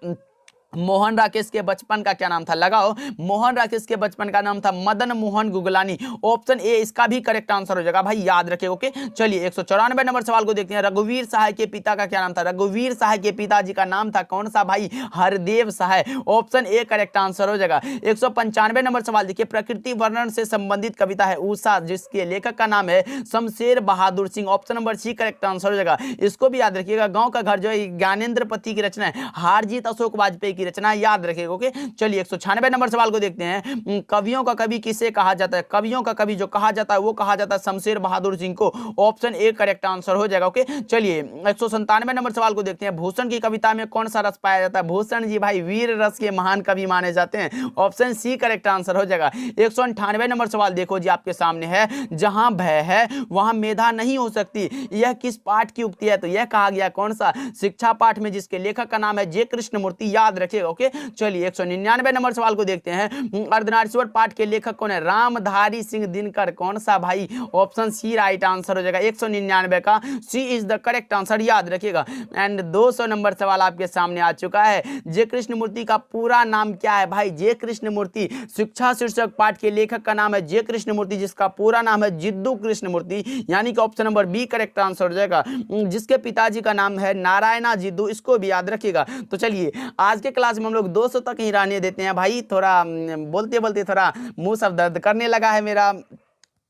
मोहन राकेश के बचपन का क्या नाम था, लगाओ मोहन राकेश के बचपन का नाम था मदन मोहन गुगलानी, ऑप्शन ए इसका भी करेक्ट आंसर हो जाएगा, भाई याद रखें। ओके चलिए 194 नंबर सवाल को देखते हैं, रघुवीर सहाय के पिता का क्या नाम था, रघुवीर सहाय के पिताजी का नाम था कौन सा भाई, हरदेव सहाय, ऑप्शन ए करेक्ट आंसर हो जाएगा। 195 नंबर सवाल देखिए, प्रकृति वर्णन से संबंधित कविता है उषा, जिसके लेखक का नाम है Shamsher Bahadur Singh, option number C correct answer हो जाएगा। इसको भी याद रखिएगा, गांव का घर जो है ज्ञानेंद्र पति की रचना है, हारजीत अशोक वाजपेयी की रचना, याद रखिएगा। ओके चलिए 196 नंबर सवाल को देखते हैं, कवियों का कवि किसे कहा जाता है, कवियों का कवि जो कहा जाता है वो कहा जाता है शमशेर बहादुर सिंह को, ऑप्शन ए करेक्ट आंसर हो जाएगा। ओके चलिए 197 नंबर सवाल को देखते हैं, भूषण की कविता में कौन सा रस पाया जाता है, भूषण जी भाई वीर रस के महान कवि माने जाते हैं, ऑप्शन सी करेक्ट आंसर हो जाएगा। 198 नंबर सवाल देखो जी आपके सामने है, जहां भय है वहां मेधा नहीं हो सकती, यह किस पाठ की उक्ति है, तो यह कहा गया कौन सा, शिक्षा पाठ में, जिसके लेखक का नाम है जे कृष्ण मूर्ति, याद रखिएगा। ओके चलिए 199 नंबर सवाल को देखते हैं, अर्धनारीश्वर पाठ के लेखक कौन है, रामधारी सिंह दिनकर, कौन सा भाई, ऑप्शन सी राइट आंसर हो जाएगा। 199 का C is the correct answer, याद रखिएगा। एंड 200 नंबर सवाल आपके सामने आ चुका है, जे कृष्ण मूर्ति का पूरा नाम क्या है भाई, जे कृष्ण मूर्ति शिक्षा शीर्षक पाठ के लेखक का नाम है जे कृष्ण मूर्ति, जिसका पूरा नाम है जिद्दू कृष्ण मूर्ति, यानी कि option number B correct answer हो जाएगा। जिसके पिताजी का नाम है नारायणा जिद्दू, इसको भी याद रखिएगा। तो चलिए आज के क्लास में हम लोग 200 तक ही रहने देते हैं भाई, थोड़ा बोलते बोलते थोड़ा मुंह सब दर्द करने लगा है मेरा,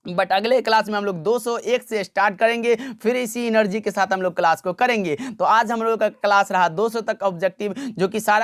बट अगले क्लास में हम लोग 201 से स्टार्ट करेंगे, फिर इसी एनर्जी के साथ हम लोग क्लास को करेंगे। तो आज हम लोग का क्लास रहा 200 तक ऑब्जेक्टिव, जो कि सारा